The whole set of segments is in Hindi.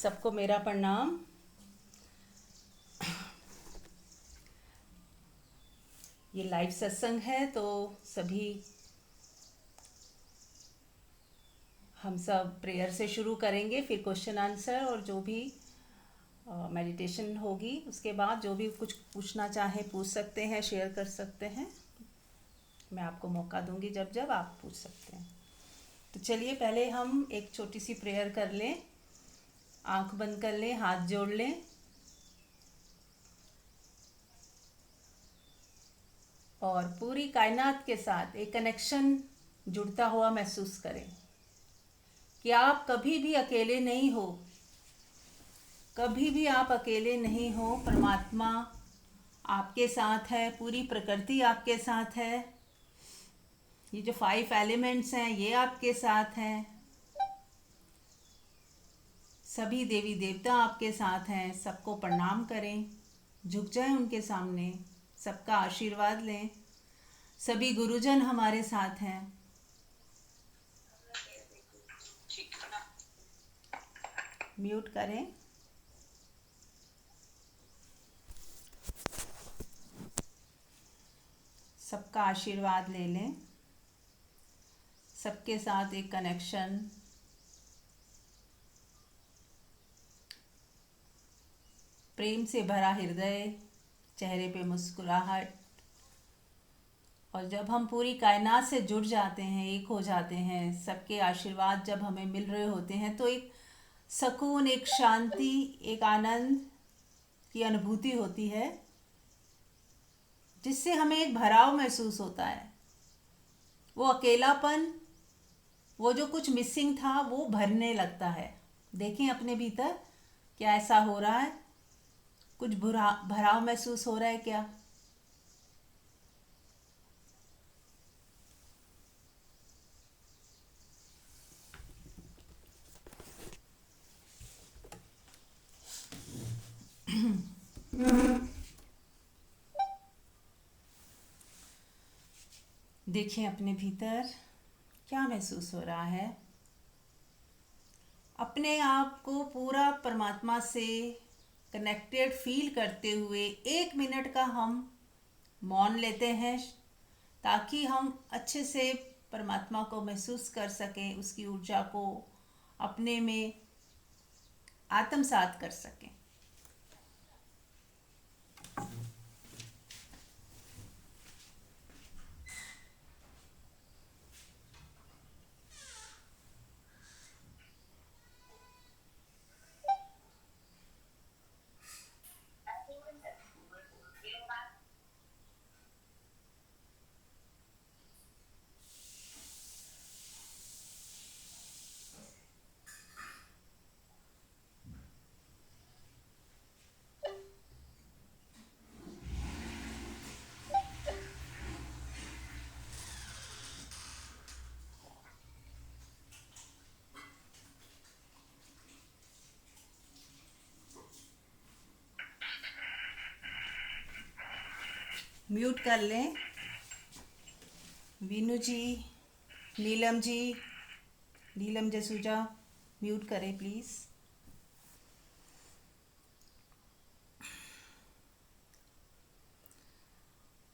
सबको मेरा प्रणाम। ये लाइव सत्संग है तो सभी हम सब प्रेयर से शुरू करेंगे, फिर क्वेश्चन आंसर और जो भी मेडिटेशन होगी उसके बाद जो भी कुछ पूछना चाहे पूछ सकते हैं, शेयर कर सकते हैं। मैं आपको मौका दूंगी जब जब आप पूछ सकते हैं। तो चलिए पहले हम एक छोटी सी प्रेयर कर लें। आंख बंद कर लें, हाथ जोड़ लें और पूरी कायनात के साथ एक कनेक्शन जुड़ता हुआ महसूस करें कि आप कभी भी अकेले नहीं हो। कभी भी आप अकेले नहीं हो। परमात्मा आपके साथ है, पूरी प्रकृति आपके साथ है, ये जो 5 एलिमेंट्स हैं ये आपके साथ हैं, सभी देवी देवता आपके साथ हैं। सबको प्रणाम करें, झुक जाएं उनके सामने, सबका आशीर्वाद लें। सभी गुरुजन हमारे साथ हैं। म्यूट करें। सबका आशीर्वाद ले लें। सबके साथ एक कनेक्शन, प्रेम से भरा हृदय, चेहरे पे मुस्कुराहट। और जब हम पूरी कायनात से जुड़ जाते हैं, एक हो जाते हैं, सबके आशीर्वाद जब हमें मिल रहे होते हैं तो एक सुकून, एक शांति, एक आनंद की अनुभूति होती है जिससे हमें एक भराव महसूस होता है। वो अकेलापन, वो जो कुछ मिसिंग था वो भरने लगता है। देखें अपने भीतर क्या ऐसा हो रहा है, कुछ भराव महसूस हो रहा है क्या? देखें अपने भीतर क्या महसूस हो रहा है। अपने आप को पूरा परमात्मा से कनेक्टेड फील करते हुए 1 मिनट का हम मौन लेते हैं ताकि हम अच्छे से परमात्मा को महसूस कर सकें, उसकी ऊर्जा को अपने में आत्मसात कर सकें। म्यूट कर लें। वीनू जी, नीलम जी, नीलम जसूजा, म्यूट करें प्लीज़।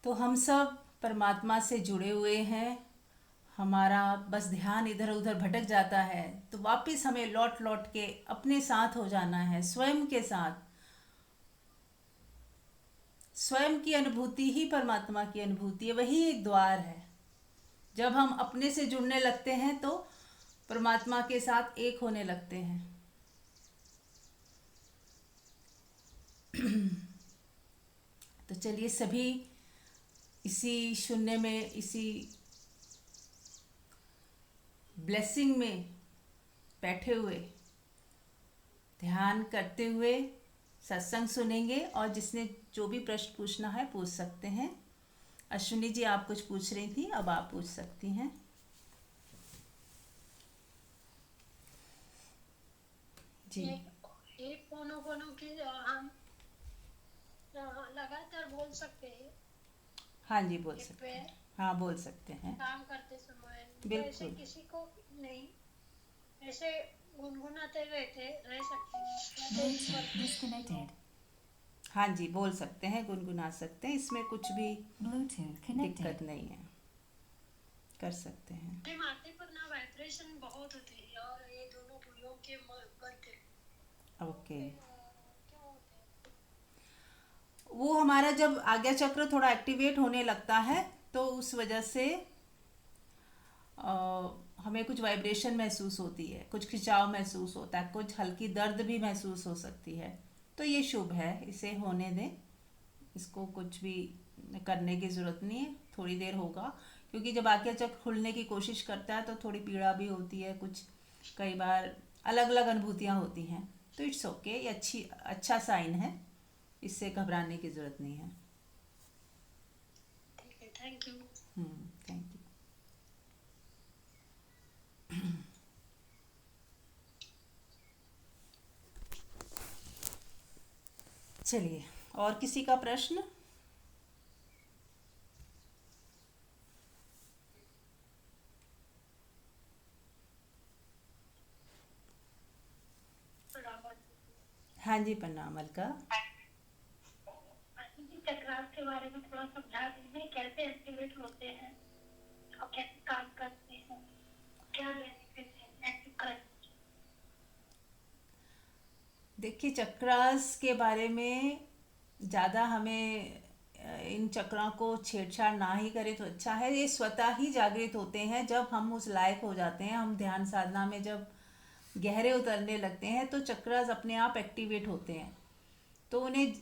तो हम सब परमात्मा से जुड़े हुए हैं। हमारा बस ध्यान इधर उधर भटक जाता है तो वापस हमें लौट लौट के अपने साथ हो जाना है, स्वयं के साथ। स्वयं की अनुभूति ही परमात्मा की अनुभूति है, वही एक द्वार है। जब हम अपने से जुड़ने लगते हैं तो परमात्मा के साथ एक होने लगते हैं। तो चलिए सभी इसी शून्य में, इसी ब्लेसिंग में बैठे हुए ध्यान करते हुए सत्संग सुनेंगे और जिसने जो भी प्रश्न पूछना है पूछ सकते हैं। अश्विनी जी आप कुछ पूछ रही थी, अब आप पूछ सकती हैं जी। एक पोनो की हम लगातार बोल सकते हैं। हाँ जी बोल एक सकते पे हैं, हाँ बोल सकते हैं, काम करते समय तो ऐसे बिल्कुल। किसी को नहीं, ऐसे गुनगुनाते रह सकते हैं। Bluetooth disconnected. हाँ जी, बोल सकते हैं, गुनगुना सकते हैं, इसमें कुछ भी Bluetooth दिक्कत connected. नहीं है, कर सकते हैं। ये मारने पर ना वाइब्रेशन बहुत होती है और ये दोनों पुलियों के मध्य ओके, क्या होते हैं? वो हमारा जब आज्ञा चक्र थोड़ा एक्टिवेट होने लगता है तो उस वजह से हमें कुछ वाइब्रेशन महसूस होती है, कुछ खिंचाव महसूस होता है, कुछ हल्की दर्द भी महसूस हो सकती है। तो ये शुभ है, इसे होने दें, इसको कुछ भी करने की ज़रूरत नहीं है, थोड़ी देर होगा। क्योंकि जब आज्ञा चक्र खुलने की कोशिश करता है तो थोड़ी पीड़ा भी होती है, कुछ कई बार अलग अलग अनुभूतियाँ होती हैं। तो इट्स ओके, ये अच्छा साइन है, इससे घबराने की ज़रूरत नहीं है। ठीक है, थैंक यू। Thank you. चलिए, और किसी का प्रश्न? हाँ जी, प्रणाम अलका। चक्रास के बारे में थोड़ा समझा दीजिए, कैसे एक्टिवेट होते हैं और कैसे काम करते हैं, क्या बेनिफिट है एक्टिव करने के? देखिए, चक्रास के बारे में ज़्यादा हमें इन चक्रों को छेड़छाड़ ना ही करें तो अच्छा है। ये स्वतः ही जागृत होते हैं जब हम उस लायक हो जाते हैं, हम ध्यान साधना में जब गहरे उतरने लगते हैं तो चक्रास अपने आप एक्टिवेट होते हैं। तो उन्हें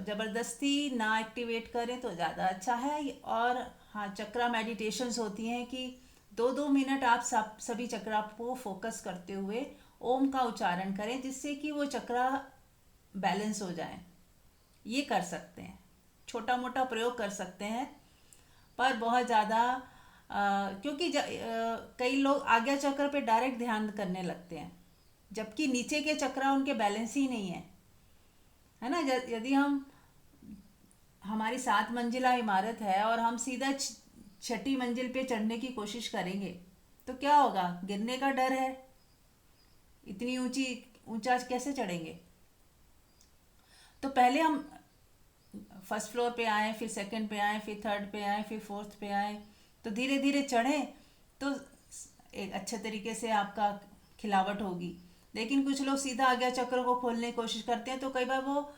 ज़बरदस्ती ना एक्टिवेट करें तो ज़्यादा अच्छा है। और हाँ, चक्रा मेडिटेशंस होती हैं कि 2-2 मिनट आप सभी चक्रा को फोकस करते हुए ओम का उच्चारण करें, जिससे कि वो चक्रा बैलेंस हो जाए। ये कर सकते हैं, छोटा मोटा प्रयोग कर सकते हैं, पर बहुत ज़्यादा क्योंकि कई लोग आज्ञा चक्र पे डायरेक्ट ध्यान करने लगते हैं, जबकि नीचे के चक्रा उनके बैलेंस ही नहीं है ना। यदि हमारी 7 मंजिला इमारत है और हम सीधा 6ठी मंजिल पे चढ़ने की कोशिश करेंगे तो क्या होगा? गिरने का डर है, इतनी ऊंचा कैसे चढ़ेंगे? तो पहले हम फर्स्ट फ्लोर पे आए, फिर सेकंड पे आए, फिर थर्ड पे आए, फिर फोर्थ पे आए, तो धीरे धीरे चढ़ें तो एक अच्छे तरीके से आपका खिलावट होगी। लेकिन कुछ लोग सीधा आज्ञा चक्र को खोलने की कोशिश करते हैं तो कई बार वो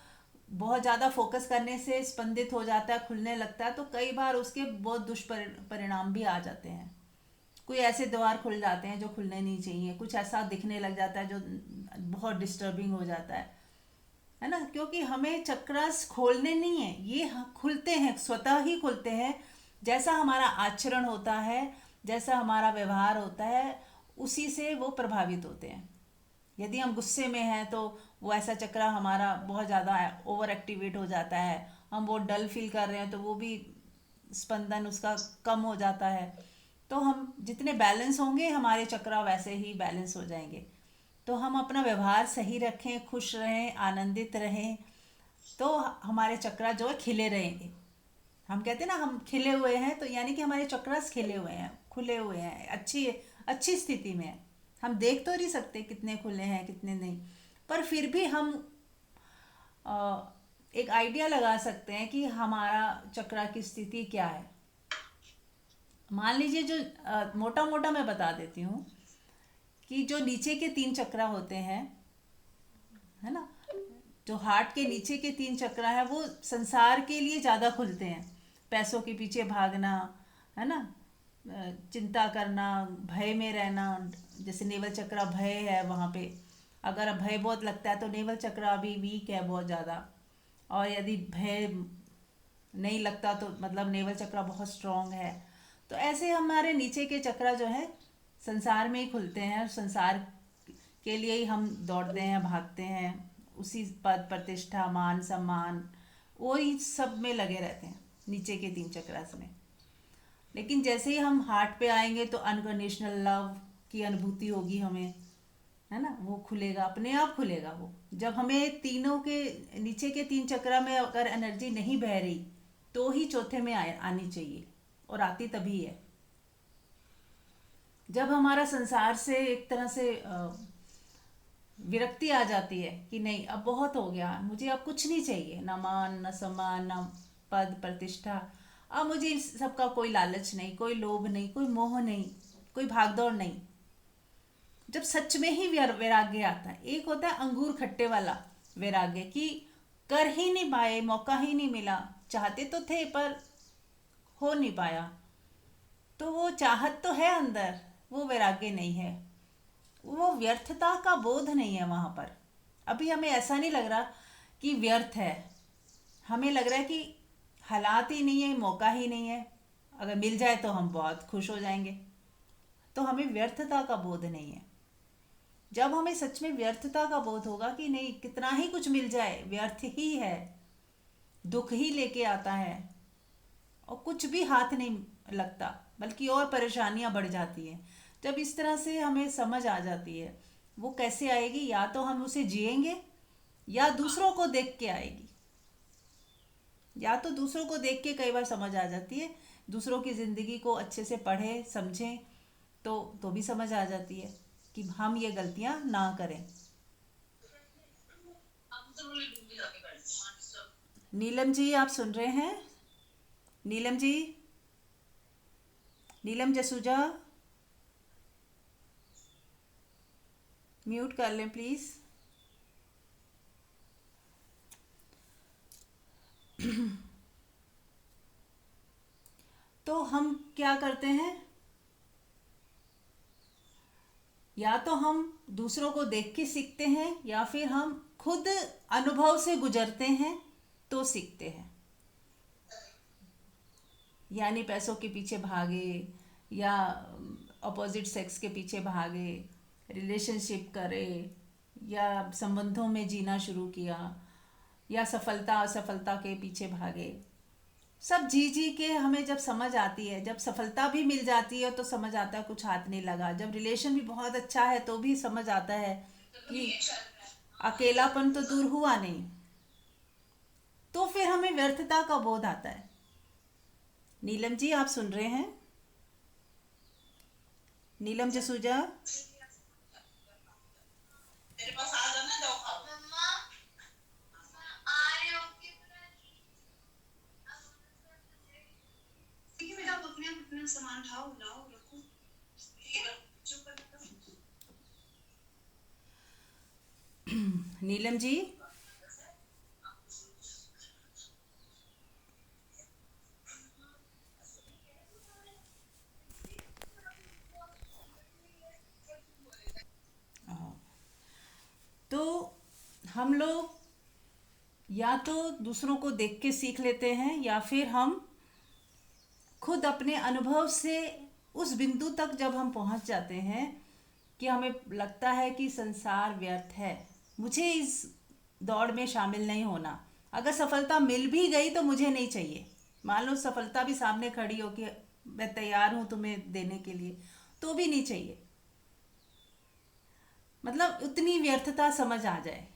बहुत ज़्यादा फोकस करने से स्पंदित हो जाता है, खुलने लगता है, तो कई बार उसके बहुत दुष्परिणाम भी आ जाते हैं। कोई ऐसे द्वार खुल जाते हैं जो खुलने नहीं चाहिए, कुछ ऐसा दिखने लग जाता है जो बहुत डिस्टर्बिंग हो जाता है ना। क्योंकि हमें चक्रास खोलने नहीं है, ये खुलते हैं, स्वतः ही खुलते हैं। जैसा हमारा आचरण होता है, जैसा हमारा व्यवहार होता है, उसी से वो प्रभावित होते हैं। यदि हम गुस्से में हैं तो वो ऐसा चक्रा हमारा बहुत ज़्यादा ओवर एक्टिवेट हो जाता है। हम वो डल फील कर रहे हैं तो वो भी स्पंदन उसका कम हो जाता है। तो हम जितने बैलेंस होंगे हमारे चक्रा वैसे ही बैलेंस हो जाएंगे। तो हम अपना व्यवहार सही रखें, खुश रहें, आनंदित रहें, तो हमारे चक्रा जो है खिले रहेंगे। हम कहते हैं ना, हम खिले हुए हैं, तो यानी कि हमारे चक्रास खिले हुए हैं, खुले हुए हैं, अच्छी अच्छी स्थिति में है। हम देख तो नहीं सकते कितने खुले हैं कितने नहीं, पर फिर भी हम एक आइडिया लगा सकते हैं कि हमारा चक्रा की स्थिति क्या है। मान लीजिए, जो मोटा मोटा मैं बता देती हूँ कि जो नीचे के 3 चक्रा होते हैं, है ना, जो हार्ट के नीचे के 3 चक्रा है वो संसार के लिए ज़्यादा खुलते हैं। पैसों के पीछे भागना, है ना, चिंता करना, भय में रहना, जैसे नेवल चक्रा भय है, वहाँ पे अगर भय बहुत लगता है तो नेवल चक्रा अभी वीक है बहुत ज़्यादा। और यदि भय नहीं लगता तो मतलब नेवल चक्रा बहुत स्ट्रांग है। तो ऐसे हमारे नीचे के चक्रा जो है संसार में ही खुलते हैं, संसार के लिए ही हम दौड़ते हैं, भागते हैं, उसी पद प्रतिष्ठा मान सम्मान वही सब में लगे रहते हैं नीचे के 3 चक्रास में। लेकिन जैसे ही हम हार्ट पे आएंगे तो अनकंडीशनल लव की अनुभूति होगी हमें, है ना, वो खुलेगा, अपने आप खुलेगा वो। जब हमें तीनों के नीचे के 3 चक्रा में अगर एनर्जी नहीं बह रही तो ही चौथे में आनी चाहिए, और आती तभी है जब हमारा संसार से एक तरह से विरक्ति आ जाती है कि नहीं अब बहुत हो गया, मुझे अब कुछ नहीं चाहिए, ना मान ना सम्मान ना पद प्रतिष्ठा, अब मुझे इन सब का कोई लालच नहीं, कोई लोभ नहीं, कोई मोह नहीं, कोई भागदौड़ नहीं। जब सच में ही वैराग्य आता है, एक होता है अंगूर खट्टे वाला वैराग्य कि कर ही नहीं पाए, मौका ही नहीं मिला, चाहते तो थे पर हो नहीं पाया, तो वो चाहत तो है अंदर, वो वैराग्य नहीं है, वो व्यर्थता का बोध नहीं है वहाँ पर। अभी हमें ऐसा नहीं लग रहा कि व्यर्थ है, हमें लग रहा है कि हालात ही नहीं है, मौका ही नहीं है, अगर मिल जाए तो हम बहुत खुश हो जाएंगे। तो हमें व्यर्थता का बोध नहीं है। जब हमें सच में व्यर्थता का बोध होगा कि नहीं, कितना ही कुछ मिल जाए व्यर्थ ही है, दुख ही लेके आता है और कुछ भी हाथ नहीं लगता, बल्कि और परेशानियां बढ़ जाती हैं। जब इस तरह से हमें समझ आ जाती है, वो कैसे आएगी, या तो हम उसे जिएंगे या दूसरों को देख के आएगी। या तो दूसरों को देख के कई बार समझ आ जाती है, दूसरों की ज़िंदगी को अच्छे से पढ़ें समझें तो भी समझ आ जाती है कि हम ये गलतियां ना करें। नीलम जी आप सुन रहे हैं? नीलम जी, नीलम जसूजा, म्यूट कर लें प्लीज़। तो हम क्या करते हैं, या तो हम दूसरों को देख के सीखते हैं या फिर हम खुद अनुभव से गुजरते हैं तो सीखते हैं। यानी पैसों के पीछे भागे, या अपोजिट सेक्स के पीछे भागे, रिलेशनशिप करे, या संबंधों में जीना शुरू किया, या सफलता असफलता के पीछे भागे। सब जी जी के हमें जब समझ आती है, जब सफलता भी मिल जाती है तो समझ आता है कुछ हाथ नहीं लगा, जब रिलेशन भी बहुत अच्छा है तो भी समझ आता है कि अकेलापन तो दूर हुआ नहीं, तो फिर हमें व्यर्थता का बोध आता है। नीलम जी आप सुन रहे हैं? नीलम जसूजा, सामान उठाओ लाओ रखो। नीलम जी, तो हम लोग या तो दूसरों को देख के सीख लेते हैं, या फिर हम खुद अपने अनुभव से उस बिंदु तक जब हम पहुंच जाते हैं कि हमें लगता है कि संसार व्यर्थ है, मुझे इस दौड़ में शामिल नहीं होना, अगर सफलता मिल भी गई तो मुझे नहीं चाहिए। मान लो सफलता भी सामने खड़ी हो कि मैं तैयार हूं तुम्हें देने के लिए, तो भी नहीं चाहिए। मतलब उतनी व्यर्थता समझ आ जाए,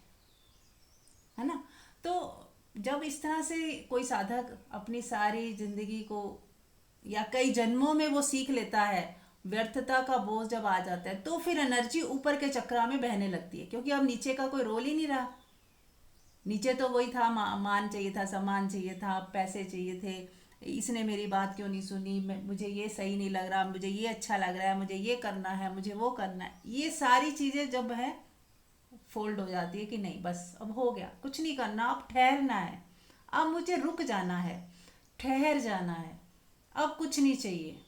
है ना। तो जब इस तरह से कोई साधक अपनी सारी जिंदगी को या कई जन्मों में वो सीख लेता है, व्यर्थता का बोझ जब आ जाता है, तो फिर एनर्जी ऊपर के चक्रा में बहने लगती है, क्योंकि अब नीचे का कोई रोल ही नहीं रहा। नीचे तो वही था, मान चाहिए था, सम्मान चाहिए था, पैसे चाहिए थे, इसने मेरी बात क्यों नहीं सुनी, मुझे ये सही नहीं लग रहा, मुझे ये अच्छा लग रहा है, मुझे ये करना है, मुझे वो करना है, ये सारी चीज़ें जब है फोल्ड हो जाती है कि नहीं बस अब हो गया, कुछ नहीं करना, अब ठहरना है, अब मुझे रुक जाना है, ठहर जाना है, अब कुछ नहीं चाहिए।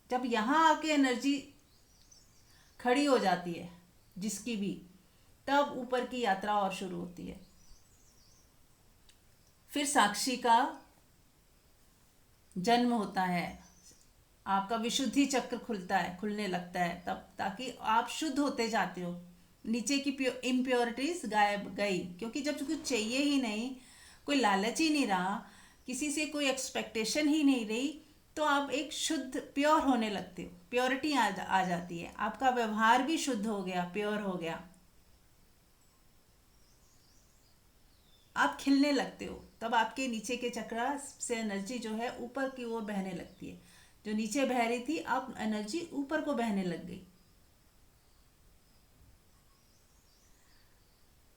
जब यहाँ आके एनर्जी खड़ी हो जाती है जिसकी भी, तब ऊपर की यात्रा और शुरू होती है। फिर साक्षी का जन्म होता है, आपका विशुद्धि चक्र खुलता है, खुलने लगता है तब, ताकि आप शुद्ध होते जाते हो, नीचे की इम्प्योरिटीज गायब गई, क्योंकि जब कुछ चाहिए ही नहीं, कोई लालच ही नहीं रहा, किसी से कोई एक्सपेक्टेशन ही नहीं रही, तो आप एक शुद्ध प्योर होने लगते हो, प्योरिटी आ जाती है, आपका व्यवहार भी शुद्ध हो गया, प्योर हो गया, आप खिलने लगते हो। तब आपके नीचे के चक्रा से एनर्जी जो है ऊपर की ओर बहने लगती है, जो नीचे बह रही थी अब एनर्जी ऊपर को बहने लग गई।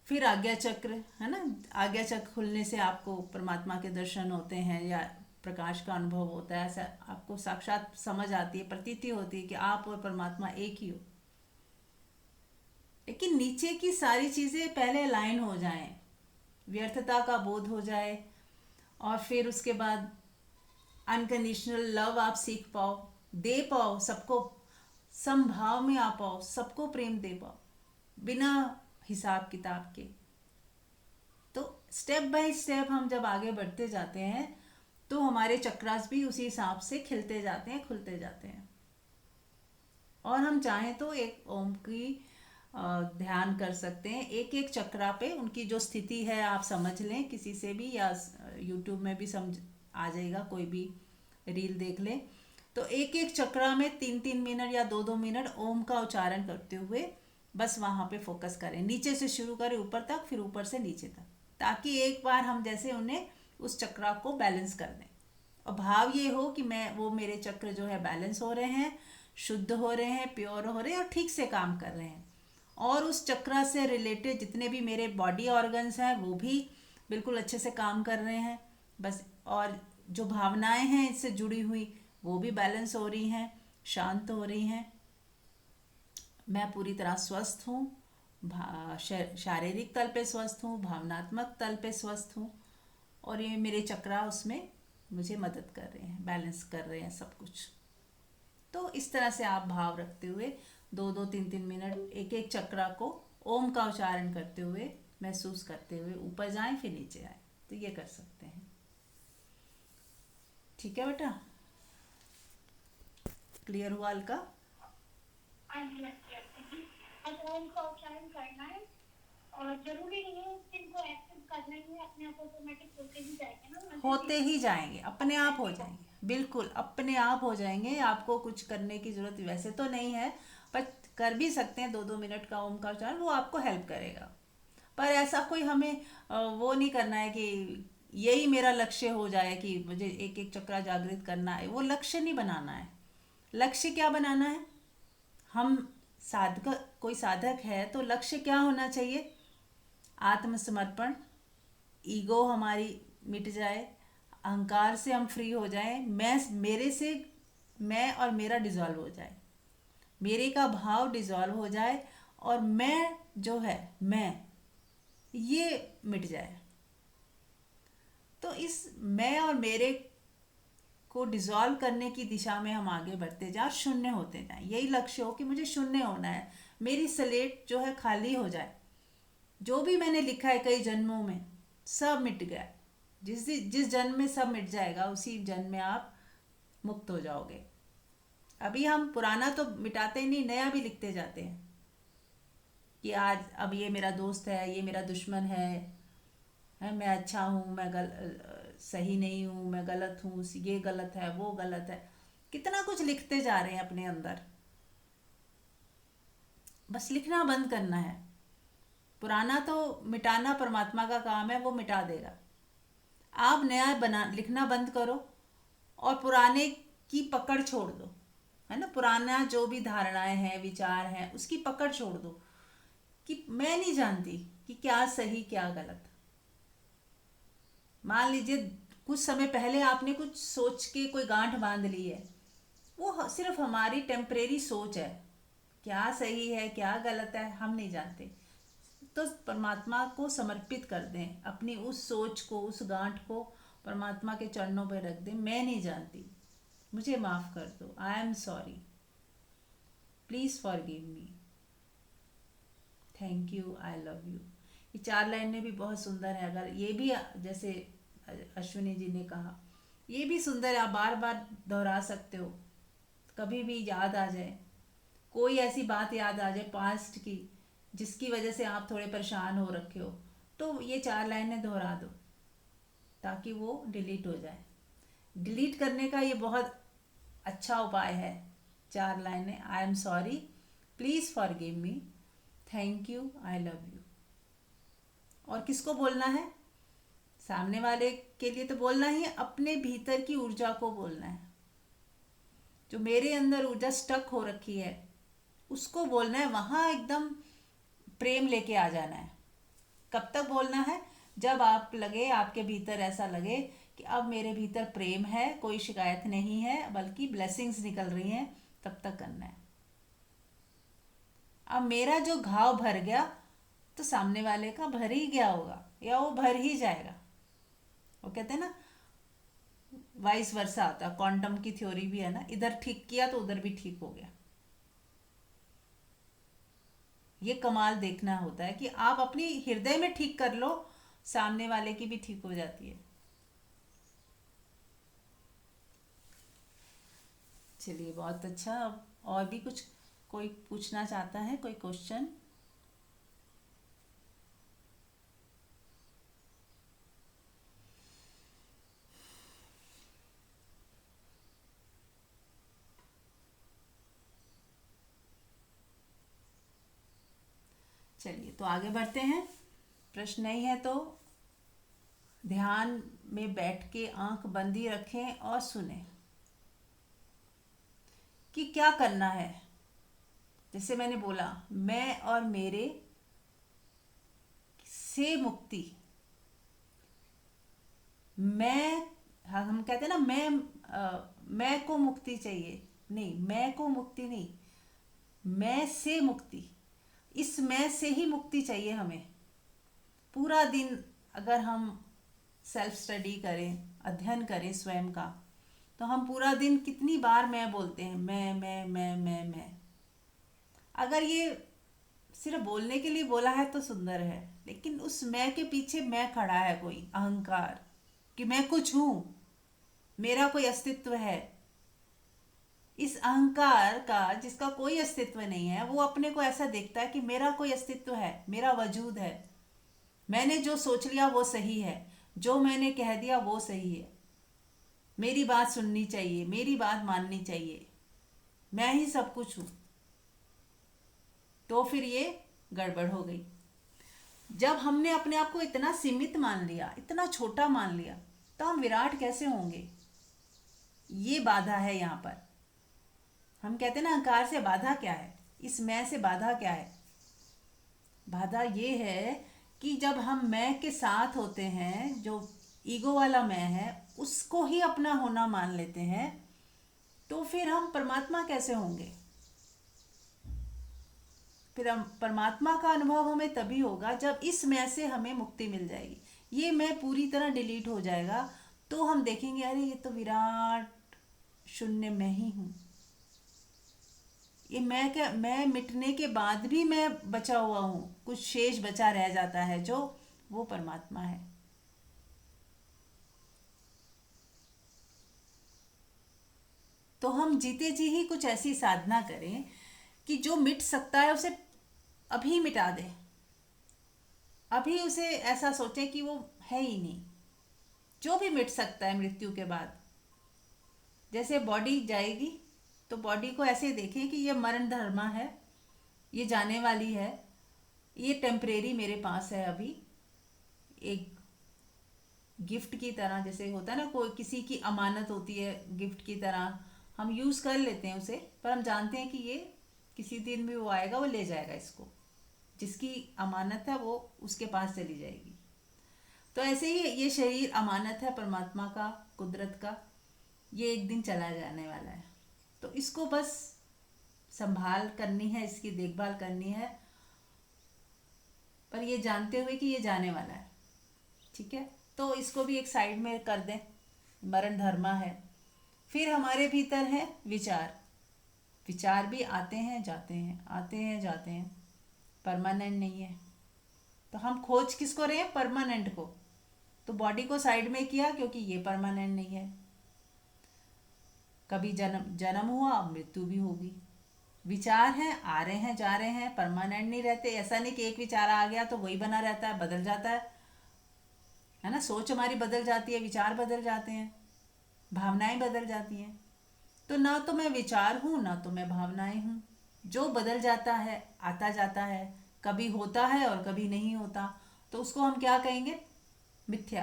फिर आज्ञा चक्र है ना। आज्ञा चक्र खुलने से आपको परमात्मा के दर्शन होते हैं या प्रकाश का अनुभव होता है, ऐसा आपको साक्षात समझ आती है, प्रतीति होती है कि आप और परमात्मा एक ही हो। लेकिन नीचे की सारी चीज़ें पहले अलाइन हो जाएं, व्यर्थता का बोध हो जाए, और फिर उसके बाद अनकंडीशनल लव आप सीख पाओ, दे पाओ, सबको समभाव में आ पाओ, सबको प्रेम दे पाओ बिना हिसाब किताब के। तो स्टेप बाय स्टेप हम जब आगे बढ़ते जाते हैं तो हमारे चक्रास भी उसी हिसाब से खिलते जाते हैं, खुलते जाते हैं। और हम चाहें तो एक ओम की ध्यान कर सकते हैं, एक एक चक्रा पे उनकी जो स्थिति है आप समझ लें किसी से भी, या यूट्यूब में भी समझ आ जाएगा, कोई भी रील देख लें। तो एक एक चक्रा में 3-3 मिनट या 2-2 मिनट ओम का उच्चारण करते हुए बस वहाँ पे फोकस करें, नीचे से शुरू करें ऊपर तक, फिर ऊपर से नीचे तक, ताकि एक बार हम जैसे उन्हें उस चक्रा को बैलेंस कर दें। और भाव ये हो कि मेरे चक्र जो है बैलेंस हो रहे हैं, शुद्ध हो रहे हैं, प्योर हो रहे हैं और ठीक से काम कर रहे हैं। और उस चक्रा से रिलेटेड जितने भी मेरे बॉडी ऑर्गन्स हैं वो भी बिल्कुल अच्छे से काम कर रहे हैं बस। और जो भावनाएं हैं इससे जुड़ी हुई वो भी बैलेंस हो रही हैं, शांत हो रही हैं। मैं पूरी तरह स्वस्थ हूँ, शारीरिक तल पे स्वस्थ हूँ, भावनात्मक तल पे स्वस्थ हूँ, और ये मेरे चक्रा उसमें मुझे मदद कर रहे हैं, बैलेंस कर रहे हैं सब कुछ। तो इस तरह से आप भाव रखते हुए 2-2, 3-3 मिनट एक एक चक्रा को ओम का उच्चारण करते हुए, महसूस करते हुए ऊपर जाएं फिर नीचे आए, तो ये कर सकते हैं। ठीक है बेटा, क्लियर हुआ अलका? ओम का उच्चारण करना है और जरूरी नहीं है इनको एक्टिव करना ही है, अपने आप ऑटोमेटिक होते ही जाएंगे ना, होते ही जाएंगे, अपने आप हो जाएंगे, बिल्कुल अपने आप हो जाएंगे। आपको कुछ करने की जरूरत वैसे तो नहीं है, पर कर भी सकते हैं 2-2 मिनट का ओम का उच्चारण, वो आपको हेल्प करेगा। पर ऐसा कोई हमें वो नहीं करना है कि यही मेरा लक्ष्य हो जाए कि मुझे एक एक चक्रा जागृत करना है, वो लक्ष्य नहीं बनाना है। लक्ष्य क्या बनाना है? हम कोई साधक है तो लक्ष्य क्या होना चाहिए? आत्मसमर्पण, ईगो हमारी मिट जाए, अहंकार से हम फ्री हो जाएं, मैं और मेरा डिजॉल्व हो जाए, मेरे का भाव डिजॉल्व हो जाए, और मैं जो है मैं ये मिट जाए। तो इस मैं और मेरे को डिजॉल्व करने की दिशा में हम आगे बढ़ते जाएं, शून्य होते जाएं। यही लक्ष्य हो कि मुझे शून्य होना है, मेरी स्लेट जो है खाली हो जाए, जो भी मैंने लिखा है कई जन्मों में सब मिट गया। जिस जन्म में सब मिट जाएगा उसी जन्म में आप मुक्त हो जाओगे। अभी हम पुराना तो मिटाते ही नहीं, नया भी लिखते जाते हैं कि आज अब ये मेरा दोस्त है, ये मेरा दुश्मन है, मैं अच्छा हूँ, मैं सही नहीं हूँ, मैं गलत हूँ, ये गलत है, वो गलत है, कितना कुछ लिखते जा रहे हैं अपने अंदर। बस लिखना बंद करना है। पुराना तो मिटाना परमात्मा का काम है, वो मिटा देगा। आप नया लिखना बंद करो और पुराने की पकड़ छोड़ दो, है ना। पुराना जो भी धारणाएं हैं, विचार हैं, उसकी पकड़ छोड़ दो कि मैं नहीं जानती कि क्या सही क्या गलत। मान लीजिए कुछ समय पहले आपने कुछ सोच के कोई गांठ बांध ली है, वो सिर्फ हमारी टेम्परेरी सोच है, क्या सही है क्या गलत है हम नहीं जानते। तो परमात्मा को समर्पित कर दें अपनी उस सोच को, उस गांठ को परमात्मा के चरणों पर रख दें। मैं नहीं जानती, मुझे माफ़ कर दो, I am sorry, please forgive me, thank you, I love you. ये 4 लाइनें भी बहुत सुंदर है। अगर ये भी जैसे अश्विनी जी ने कहा, ये भी सुंदर है, आप बार बार दोहरा सकते हो। कभी भी याद आ जाए, कोई ऐसी बात याद आ जाए पास्ट की जिसकी वजह से आप थोड़े परेशान हो रखे हो, तो ये 4 लाइनें दोहरा दो ताकि वो डिलीट हो जाए। डिलीट करने का ये बहुत अच्छा उपाय है। 4 लाइनें, I am sorry, please forgive me, thank you, I love you. और किसको बोलना है? सामने वाले के लिए तो बोलना ही है, अपने भीतर की ऊर्जा को बोलना है। जो मेरे अंदर ऊर्जा स्टक हो रखी है उसको बोलना है, वहाँ एकदम प्रेम लेके आ जाना है। कब तक बोलना है? जब आप लगे, आपके भीतर ऐसा लगे कि अब मेरे भीतर प्रेम है, कोई शिकायत नहीं है, बल्कि ब्लेसिंग्स निकल रही हैं, तब तक करना है। अब मेरा जो घाव भर गया तो सामने वाले का भर ही गया होगा, या वो भर ही जाएगा। वो कहते हैं ना, वाइस वर्सा आता, क्वांटम की थ्योरी भी है ना, इधर ठीक किया तो उधर भी ठीक हो गया। ये कमाल देखना होता है कि आप अपनी हृदय में ठीक कर लो, सामने वाले की भी ठीक हो जाती है। चलिए, बहुत अच्छा। अब और भी कुछ कोई पूछना चाहता है, कोई क्वेश्चन? चलिए, तो आगे बढ़ते हैं। प्रश्न नहीं है तो ध्यान में बैठ के आंख बंदी रखें और सुने कि क्या करना है। जैसे मैंने बोला, मैं और मेरे से मुक्ति। मैं, हम कहते हैं ना, मैं को मुक्ति चाहिए। नहीं, मैं को मुक्ति नहीं, मैं से मुक्ति। इस मैं से ही मुक्ति चाहिए हमें। पूरा दिन अगर हम सेल्फ स्टडी करें, अध्ययन करें स्वयं का, तो हम पूरा दिन कितनी बार मैं बोलते हैं, मैं। अगर ये सिर्फ बोलने के लिए बोला है तो सुंदर है, लेकिन उस मैं के पीछे मैं खड़ा है, कोई अहंकार कि मैं कुछ हूं, मेरा कोई अस्तित्व है। इस अहंकार का, जिसका कोई अस्तित्व नहीं है, वो अपने को ऐसा देखता है कि मेरा कोई अस्तित्व है, मेरा वजूद है, मैंने जो सोच लिया वो सही है, जो मैंने कह दिया वो सही है, मेरी बात सुननी चाहिए, मेरी बात माननी चाहिए, मैं ही सब कुछ हूं। तो फिर ये गड़बड़ हो गई। जब हमने अपने आप को इतना सीमित मान लिया, इतना छोटा मान लिया, तो हम विराट कैसे होंगे? ये बाधा है यहाँ पर। हम कहते हैं ना, अहंकार से बाधा क्या है, इस मैं से बाधा क्या है? बाधा ये है कि जब हम मैं के साथ होते हैं, जो ईगो वाला मैं है, उसको ही अपना होना मान लेते हैं, तो फिर हम परमात्मा कैसे होंगे? फिर हम परमात्मा का अनुभव हमें तभी होगा जब इस मैं से हमें मुक्ति मिल जाएगी। ये मैं पूरी तरह डिलीट हो जाएगा, तो हम देखेंगे, अरे ये तो विराट शून्य मैं ही हूँ। ये मैं क्या, मैं मिटने के बाद भी मैं बचा हुआ हूँ, कुछ शेष बचा रह जाता है, जो वो परमात्मा है। तो हम जीते जी ही कुछ ऐसी साधना करें कि जो मिट सकता है उसे अभी मिटा दें। अभी उसे ऐसा सोचें कि वो है ही नहीं। जो भी मिट सकता है मृत्यु के बाद, जैसे बॉडी जाएगी तो बॉडी को ऐसे देखें कि ये मरण धर्मा है, ये जाने वाली है, ये टेम्परेरी मेरे पास है अभी, एक गिफ्ट की तरह, जैसे होता है ना, कोई किसी की अमानत होती है, गिफ्ट की तरह हम यूज़ कर लेते हैं उसे, पर हम जानते हैं कि ये किसी दिन भी वो आएगा, वो ले जाएगा इसको, जिसकी अमानत है वो उसके पास चली जाएगी। तो ऐसे ही ये शरीर अमानत है परमात्मा का, कुदरत का, ये एक दिन चला जाने वाला है। तो इसको बस संभाल करनी है, इसकी देखभाल करनी है, पर ये जानते हुए कि ये जाने वाला है। ठीक है, तो इसको भी एक साइड में कर दें, मरण धर्मा है। फिर हमारे भीतर है विचार। विचार भी आते हैं जाते हैं, आते हैं जाते हैं, परमानेंट नहीं है। तो हम खोज किसको रहे हैं? परमानेंट को। तो बॉडी को साइड में किया क्योंकि ये परमानेंट नहीं है। कभी जन्म हुआ, मृत्यु भी होगी। विचार हैं, आ रहे हैं जा रहे हैं, परमानेंट नहीं रहते। ऐसा नहीं कि एक विचार आ गया तो वही बना रहता है, बदल जाता है ना। सोच हमारी बदल जाती है, विचार बदल जाते हैं, भावनाएं बदल जाती हैं। तो ना तो मैं विचार हूँ, ना तो मैं भावनाएं हूँ। जो बदल जाता है, आता जाता है, कभी होता है और कभी नहीं होता, तो उसको हम क्या कहेंगे? मिथ्या,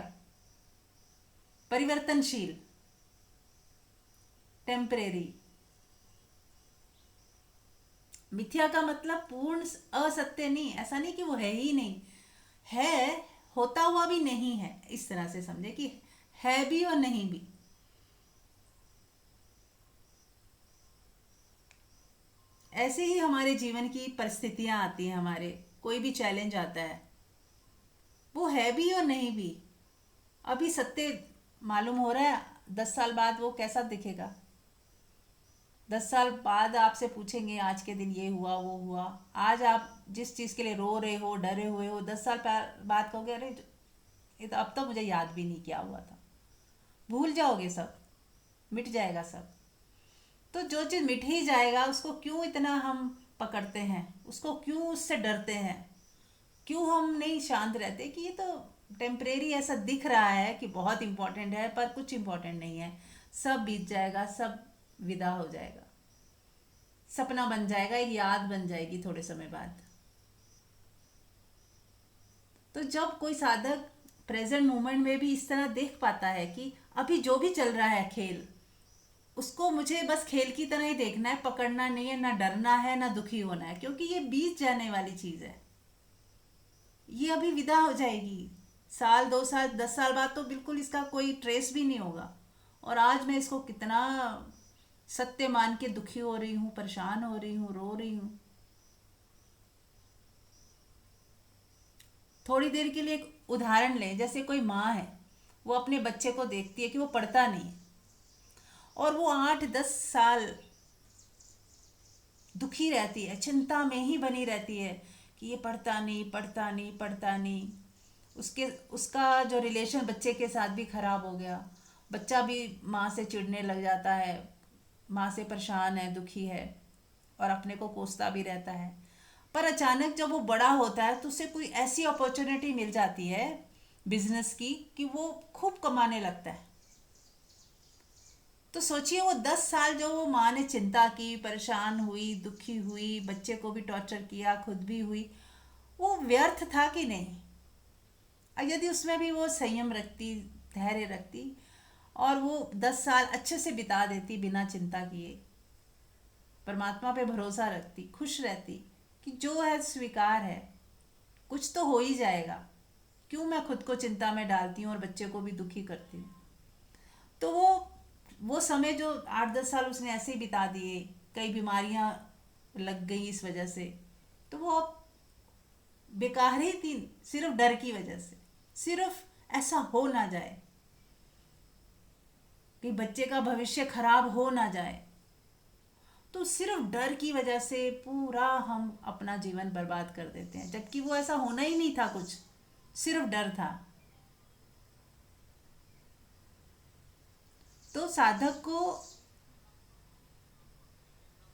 परिवर्तनशील, टेम्परेरी। मिथ्या का मतलब पूर्ण असत्य नहीं, ऐसा नहीं कि वो है ही नहीं। है, होता हुआ भी नहीं है, इस तरह से समझे कि है भी और नहीं भी। ऐसे ही हमारे जीवन की परिस्थितियां आती हैं, हमारे कोई भी चैलेंज आता है, वो है भी और नहीं भी। अभी सत्य मालूम हो रहा है, 10 साल बाद वो कैसा दिखेगा। 10 साल बाद आपसे पूछेंगे आज के दिन ये हुआ वो हुआ। आज आप जिस चीज़ के लिए रो रहे हो, डरे हुए हो, 10 साल बाद कहोगे अरे ये तो अब तो मुझे याद भी नहीं क्या हुआ था। भूल जाओगे सब, मिट जाएगा सब। तो जो चीज़ मिट ही जाएगा उसको क्यों इतना हम पकड़ते हैं, उसको क्यों उससे डरते हैं, क्यों हम नहीं शांत रहते कि ये तो टेम्परेरी ऐसा दिख रहा है कि बहुत इम्पोर्टेंट है, पर कुछ इम्पोर्टेंट नहीं है, सब बीत जाएगा, सब विदा हो जाएगा, सपना बन जाएगा, एक याद बन जाएगी थोड़े समय बाद। तो जब कोई साधक प्रेजेंट मोमेंट में भी इस तरह देख पाता है कि अभी जो भी चल रहा है खेल, उसको मुझे बस खेल की तरह ही देखना है, पकड़ना नहीं है, ना डरना है ना दुखी होना है, क्योंकि ये बीत जाने वाली चीज़ है, ये अभी विदा हो जाएगी। साल 2 साल 10 साल बाद तो बिल्कुल इसका कोई ट्रेस भी नहीं होगा। और आज मैं इसको कितना सत्य मान के दुखी हो रही हूँ, परेशान हो रही हूँ, रो रही हूँ। थोड़ी देर के लिए एक उदाहरण लें, जैसे कोई माँ है, वो अपने बच्चे को देखती है कि वो पढ़ता नहीं है, और वो 8-10 साल दुखी रहती है, चिंता में ही बनी रहती है कि ये पढ़ता नहीं पढ़ता नहीं पढ़ता नहीं। उसका जो रिलेशन बच्चे के साथ भी खराब हो गया, बच्चा भी माँ से चिढ़ने लग जाता है, माँ से परेशान है, दुखी है, और अपने को कोसता भी रहता है। पर अचानक जब वो बड़ा होता है तो उसे कोई ऐसी अपॉर्चुनिटी मिल जाती है बिजनेस की कि वो खूब कमाने लगता है। तो सोचिए वो 10 साल जो वो माँ ने चिंता की, परेशान हुई, दुखी हुई, बच्चे को भी टॉर्चर किया, खुद भी हुई, वो व्यर्थ था कि नहीं। और यदि उसमें भी वो संयम रखती, धैर्य रखती, और वो 10 साल अच्छे से बिता देती बिना चिंता किए, परमात्मा पे भरोसा रखती, खुश रहती कि जो है स्वीकार है, कुछ तो हो ही जाएगा, क्यों मैं खुद को चिंता में डालती हूँ और बच्चे को भी दुखी करती हूँ। तो वो समय जो 8-10 साल उसने ऐसे ही बिता दिए, कई बीमारियां लग गई इस वजह से, तो वो अब बेकार ही थी, सिर्फ डर की वजह से, सिर्फ ऐसा हो ना जाए कि बच्चे का भविष्य खराब हो ना जाए, तो सिर्फ डर की वजह से पूरा हम अपना जीवन बर्बाद कर देते हैं, जबकि वो ऐसा होना ही नहीं था, कुछ सिर्फ डर था। तो साधक को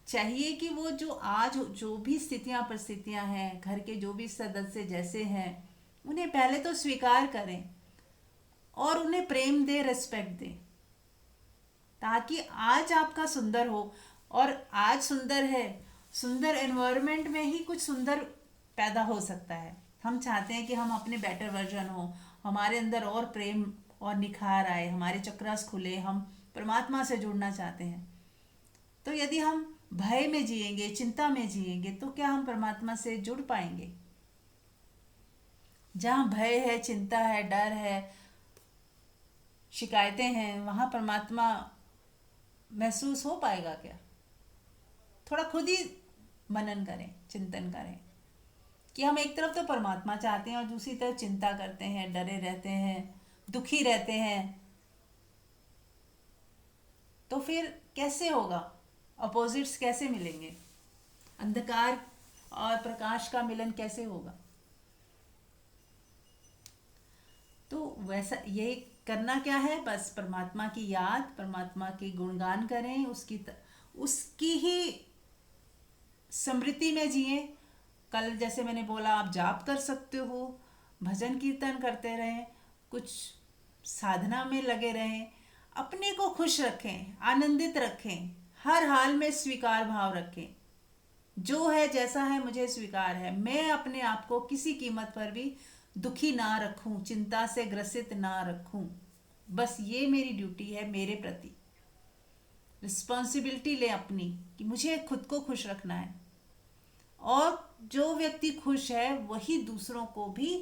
चाहिए कि वो जो आज जो भी स्थितियां परिस्थितियां हैं, घर के जो भी सदस्य जैसे हैं, उन्हें पहले तो स्वीकार करें और उन्हें प्रेम दे, रिस्पेक्ट दे, ताकि आज आपका सुंदर हो। और आज सुंदर है, सुंदर एनवायरनमेंट में ही कुछ सुंदर पैदा हो सकता है। हम चाहते हैं कि हम अपने बेटर वर्जन हो, हमारे अंदर और प्रेम और निखार आए, हमारे चक्रास खुले, हम परमात्मा से जुड़ना चाहते हैं। तो यदि हम भय में जिएंगे, चिंता में जिएंगे, तो क्या हम परमात्मा से जुड़ पाएंगे? जहाँ भय है, चिंता है, डर है, शिकायतें हैं, वहाँ परमात्मा महसूस हो पाएगा क्या? थोड़ा खुद ही मनन करें, चिंतन करें कि हम एक तरफ तो परमात्मा चाहते हैं और दूसरी तरफ चिंता करते हैं, डरे रहते हैं, दुखी रहते हैं, तो फिर कैसे होगा? अपोजिट्स कैसे मिलेंगे? अंधकार और प्रकाश का मिलन कैसे होगा? तो वैसा ये करना क्या है, बस परमात्मा की याद, परमात्मा की गुणगान करें, उसकी ही स्मृति में जिए। कल जैसे मैंने बोला, आप जाप कर सकते हो, भजन कीर्तन करते रहें, कुछ साधना में लगे रहें, अपने को खुश रखें, आनंदित रखें, हर हाल में स्वीकार भाव रखें। जो है जैसा है मुझे स्वीकार है, मैं अपने आप को किसी कीमत पर भी दुखी ना रखूं, चिंता से ग्रसित ना रखूं। बस ये मेरी ड्यूटी है, मेरे प्रति रिस्पॉन्सिबिलिटी ले अपनी कि मुझे खुद को खुश रखना है। और जो व्यक्ति खुश है वही दूसरों को भी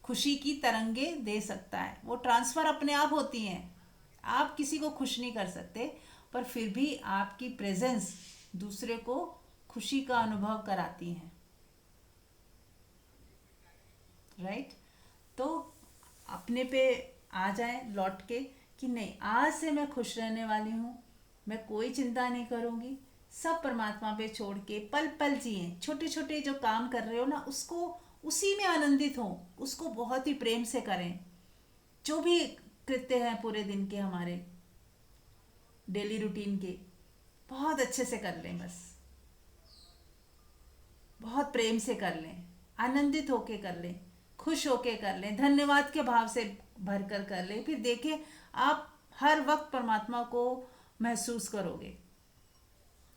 खुशी की तरंगे दे सकता है। वो ट्रांसफ़र अपने आप होती हैं, आप किसी को खुश नहीं कर सकते, पर फिर भी आपकी प्रेजेंस दूसरे को खुशी का अनुभव कराती हैं, राइट। तो अपने पे आ जाए लौट के कि नहीं, आज से मैं खुश रहने वाली हूँ, मैं कोई चिंता नहीं करूँगी, सब परमात्मा पे छोड़ के पल पल जिए। छोटे छोटे जो काम कर रहे हो ना, उसको उसी में आनंदित हो, उसको बहुत ही प्रेम से करें। जो भी कृत्य हैं पूरे दिन के, हमारे डेली रूटीन के, बहुत अच्छे से कर लें, बस बहुत प्रेम से कर लें, आनंदित होके कर लें, खुश होके कर लें, धन्यवाद के भाव से भर कर लें। फिर देखें, आप हर वक्त परमात्मा को महसूस करोगे,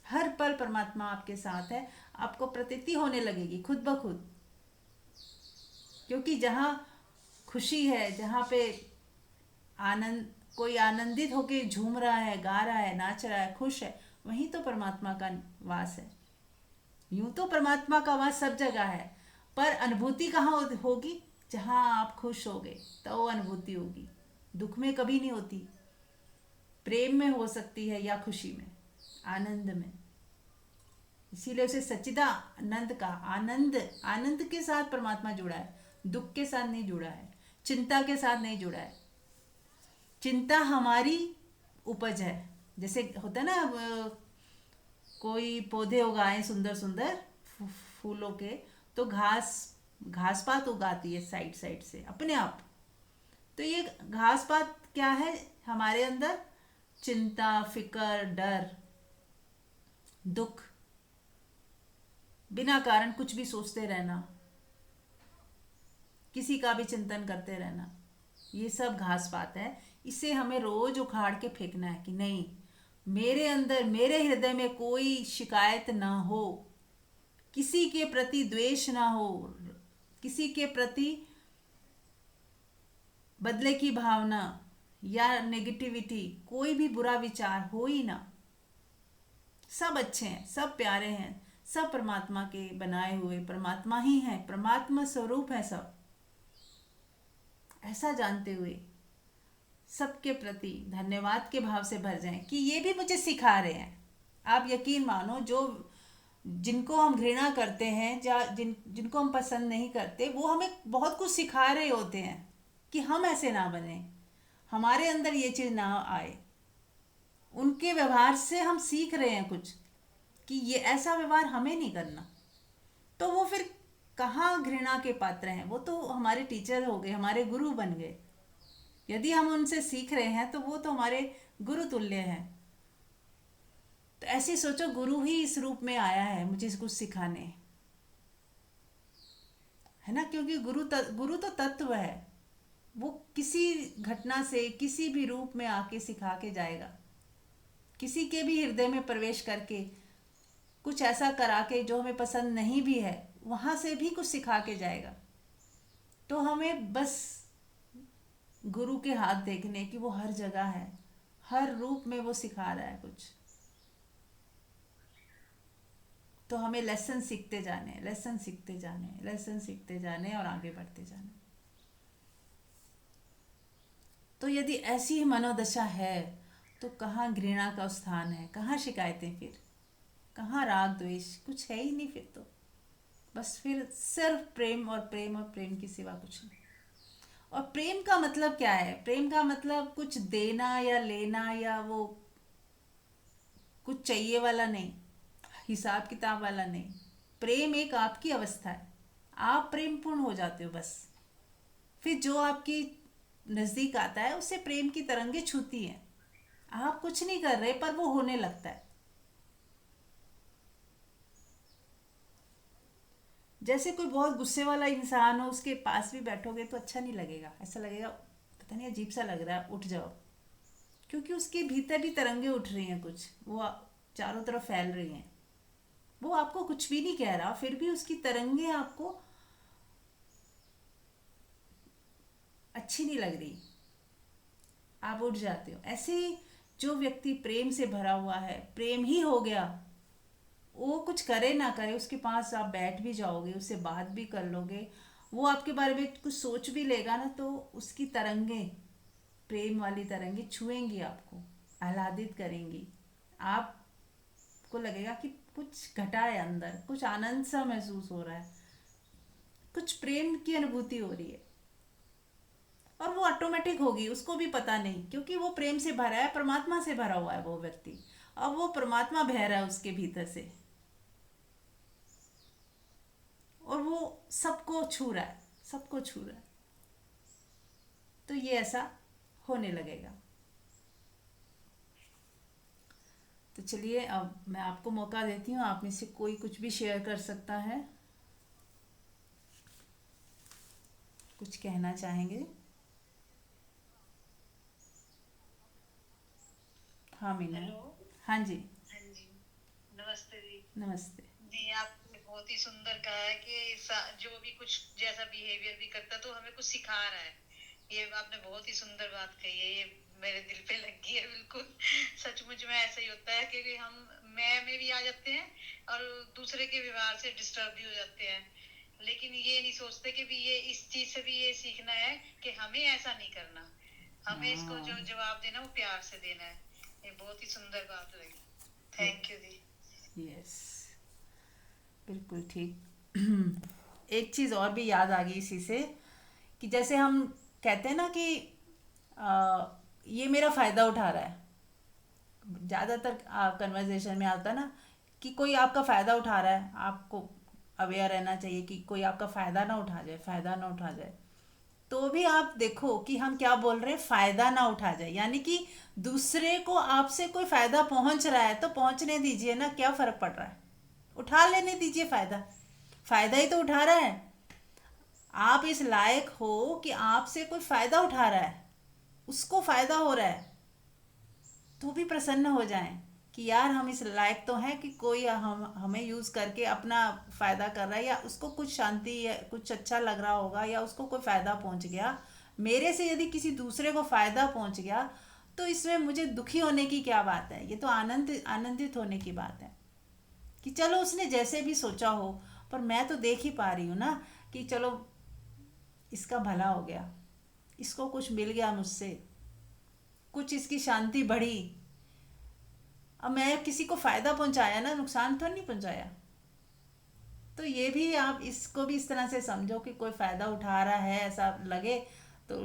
हर पल परमात्मा आपके साथ है, आपको प्रतीति होने लगेगी खुद ब खुद। क्योंकि जहाँ खुशी है, जहाँ पे आनंद, कोई आनंदित होके झूम रहा है, गा रहा है, नाच रहा है, खुश है, वहीं तो परमात्मा का वास है। यूं तो परमात्मा का वास सब जगह है, पर अनुभूति कहाँ होगी? जहाँ आप खुश होगे तो वो अनुभूति होगी। दुख में कभी नहीं होती, प्रेम में हो सकती है, या खुशी में, आनंद में। इसीलिए उसे सच्चिदानंद का, आनंद, आनंद के साथ परमात्मा जुड़ा है, दुख के साथ नहीं जुड़ा है, चिंता के साथ नहीं जुड़ा है। चिंता हमारी उपज है। जैसे होता है ना, कोई पौधे उगाए सुंदर सुंदर फूलों के, तो घास पात उगाती है साइड साइड से अपने आप। तो ये घास पात क्या है हमारे अंदर? चिंता, फिकर, डर, दुख, बिना कारण कुछ भी सोचते रहना, किसी का भी चिंतन करते रहना, ये सब घास पात है। इसे हमें रोज उखाड़ के फेंकना है कि नहीं, मेरे अंदर, मेरे हृदय में कोई शिकायत ना हो, किसी के प्रति द्वेष ना हो, किसी के प्रति बदले की भावना या नेगेटिविटी, कोई भी बुरा विचार हो ही ना। सब अच्छे हैं, सब प्यारे हैं, सब परमात्मा के बनाए हुए परमात्मा ही हैं, परमात्मा स्वरूप है सब। ऐसा जानते हुए सबके प्रति धन्यवाद के भाव से भर जाएं कि ये भी मुझे सिखा रहे हैं। आप यकीन मानो, जो जिनको हम घृणा करते हैं या जिनको हम पसंद नहीं करते, वो हमें बहुत कुछ सिखा रहे होते हैं कि हम ऐसे ना बने, हमारे अंदर ये चीज़ ना आए। उनके व्यवहार से हम सीख रहे हैं कुछ कि ये ऐसा व्यवहार हमें नहीं करना। तो वो फिर कहाँ घृणा के पात्र हैं? वो तो हमारे टीचर हो गए, हमारे गुरु बन गए। यदि हम उनसे सीख रहे हैं तो वो तो हमारे गुरु तुल्य हैं। तो ऐसे सोचो, गुरु ही इस रूप में आया है मुझे कुछ सिखाने, है ना? क्योंकि गुरु तो तत्व है, वो किसी घटना से, किसी भी रूप में आके सिखा के जाएगा। किसी के भी हृदय में प्रवेश करके कुछ ऐसा करा के जो हमें पसंद नहीं भी है, वहां से भी कुछ सिखा के जाएगा। तो हमें बस गुरु के हाथ देखने कि वो हर जगह है, हर रूप में वो सिखा रहा है कुछ। तो हमें लेसन सीखते जाने, लेसन सीखते जाने, लेसन सीखते जाने और आगे बढ़ते जाने। तो यदि ऐसी मनोदशा है तो कहाँ घृणा का स्थान है, कहाँ शिकायतें, फिर कहाँ राग द्वेष? कुछ है ही नहीं फिर तो। बस फिर सिर्फ प्रेम और प्रेम और प्रेम की सिवा कुछ नहीं। और प्रेम का मतलब क्या है? प्रेम का मतलब कुछ देना या लेना या वो कुछ चाहिए वाला नहीं, हिसाब किताब वाला नहीं। प्रेम एक आपकी अवस्था है, आप प्रेमपूर्ण हो जाते हो बस। फिर जो आपकी नज़दीक आता है उससे प्रेम की तरंगे छूती हैं। आप कुछ नहीं कर रहे पर वो होने लगता है। जैसे कोई बहुत गुस्से वाला इंसान हो, उसके पास भी बैठोगे तो अच्छा नहीं लगेगा, ऐसा लगेगा पता नहीं अजीब सा लग रहा है, उठ जाओ। क्योंकि उसके भीतर भी तरंगे उठ रही हैं, कुछ वो चारों तरफ फैल रही हैं। वो आपको कुछ भी नहीं कह रहा, फिर भी उसकी तरंगे आपको अच्छी नहीं लग रही, आप उठ जाते हो। ऐसे ही जो व्यक्ति प्रेम से भरा हुआ है, प्रेम ही हो गया, वो कुछ करे ना करे, उसके पास आप बैठ भी जाओगे, उससे बात भी कर लोगे, वो आपके बारे में कुछ सोच भी लेगा ना, तो उसकी तरंगे, प्रेम वाली तरंगे छुएंगी आपको, आह्लादित करेंगी। आपको लगेगा कि कुछ घटा है अंदर, कुछ आनंद सा महसूस हो रहा है, कुछ प्रेम की अनुभूति हो रही है। और वो ऑटोमेटिक होगी, उसको भी पता नहीं, क्योंकि वो प्रेम से भरा है, परमात्मा से भरा हुआ है वो व्यक्ति। अब वो परमात्मा बह रहा है उसके भीतर से, और वो सबको छू रहा है, सबको छू रहा है। तो ये ऐसा होने लगेगा। तो चलिए, अब मैं आपको मौका देती हूँ, आप में से कोई कुछ भी शेयर कर सकता है, कुछ कहना चाहेंगे। हाँ मीना। हेलो। हाँ जी। हाँ जी। नमस्ते दी। नमस्ते। जी, आपने बहुत ही सुंदर कहा है कि जो भी कुछ जैसा बिहेवियर भी करता तो हमें कुछ सिखा रहा है। ये आपने बहुत ही सुंदर बात कही है, ये मेरे दिल पे लग गई है बिल्कुल। सचमुच में ऐसा ही होता है कि हम मैं में भी आ जाते हैं और दूसरे के व्यवहार से डिस्टर्ब भी हो जाते हैं, लेकिन ये नहीं सोचते कि भी ये इस चीज से भी ये सीखना है कि हमें ऐसा नहीं करना, हमें इसको जो हाँ। जवाब देना वो प्यार से देना है। ये बहुत ही सुंदर बात लगी। Thank you the. यस, बिल्कुल ठीक। एक चीज़ और भी याद आ गई इसी से, कि जैसे हम कहते हैं ना कि ये मेरा फ़ायदा उठा रहा है। ज़्यादातर कन्वर्सेशन में आता है ना कि कोई आपका फ़ायदा उठा रहा है, आपको अवेयर रहना चाहिए कि कोई आपका फ़ायदा ना उठा जाए, फ़ायदा ना उठा जाए। तो भी आप देखो कि हम क्या बोल रहे हैं, फ़ायदा ना उठा जाए, यानी कि दूसरे को आपसे कोई फ़ायदा पहुंच रहा है तो पहुंचने दीजिए ना, क्या फ़र्क पड़ रहा है, उठा लेने दीजिए फ़ायदा। फ़ायदा ही तो उठा रहा है। आप इस लायक हो कि आपसे कोई फ़ायदा उठा रहा है, उसको फ़ायदा हो रहा है, तो भी प्रसन्न हो जाएं कि यार हम इस लायक तो हैं कि कोई हमें यूज़ करके अपना फ़ायदा कर रहा है, या उसको कुछ शांति या कुछ अच्छा लग रहा होगा, या उसको कोई फ़ायदा पहुंच गया। मेरे से यदि किसी दूसरे को फ़ायदा पहुंच गया, तो इसमें मुझे दुखी होने की क्या बात है, ये तो आनंदित होने की बात है। कि चलो उसने जैसे भी सोचा हो, पर मैं तो देख ही पा रही हूँ ना कि चलो इसका भला हो गया, इसको कुछ मिल गया मुझसे, कुछ इसकी शांति बढ़ी। अब मैं किसी को फ़ायदा पहुंचाया ना, नुकसान तो नहीं पहुंचाया। तो ये भी आप इसको भी इस तरह से समझो कि कोई फ़ायदा उठा रहा है ऐसा लगे तो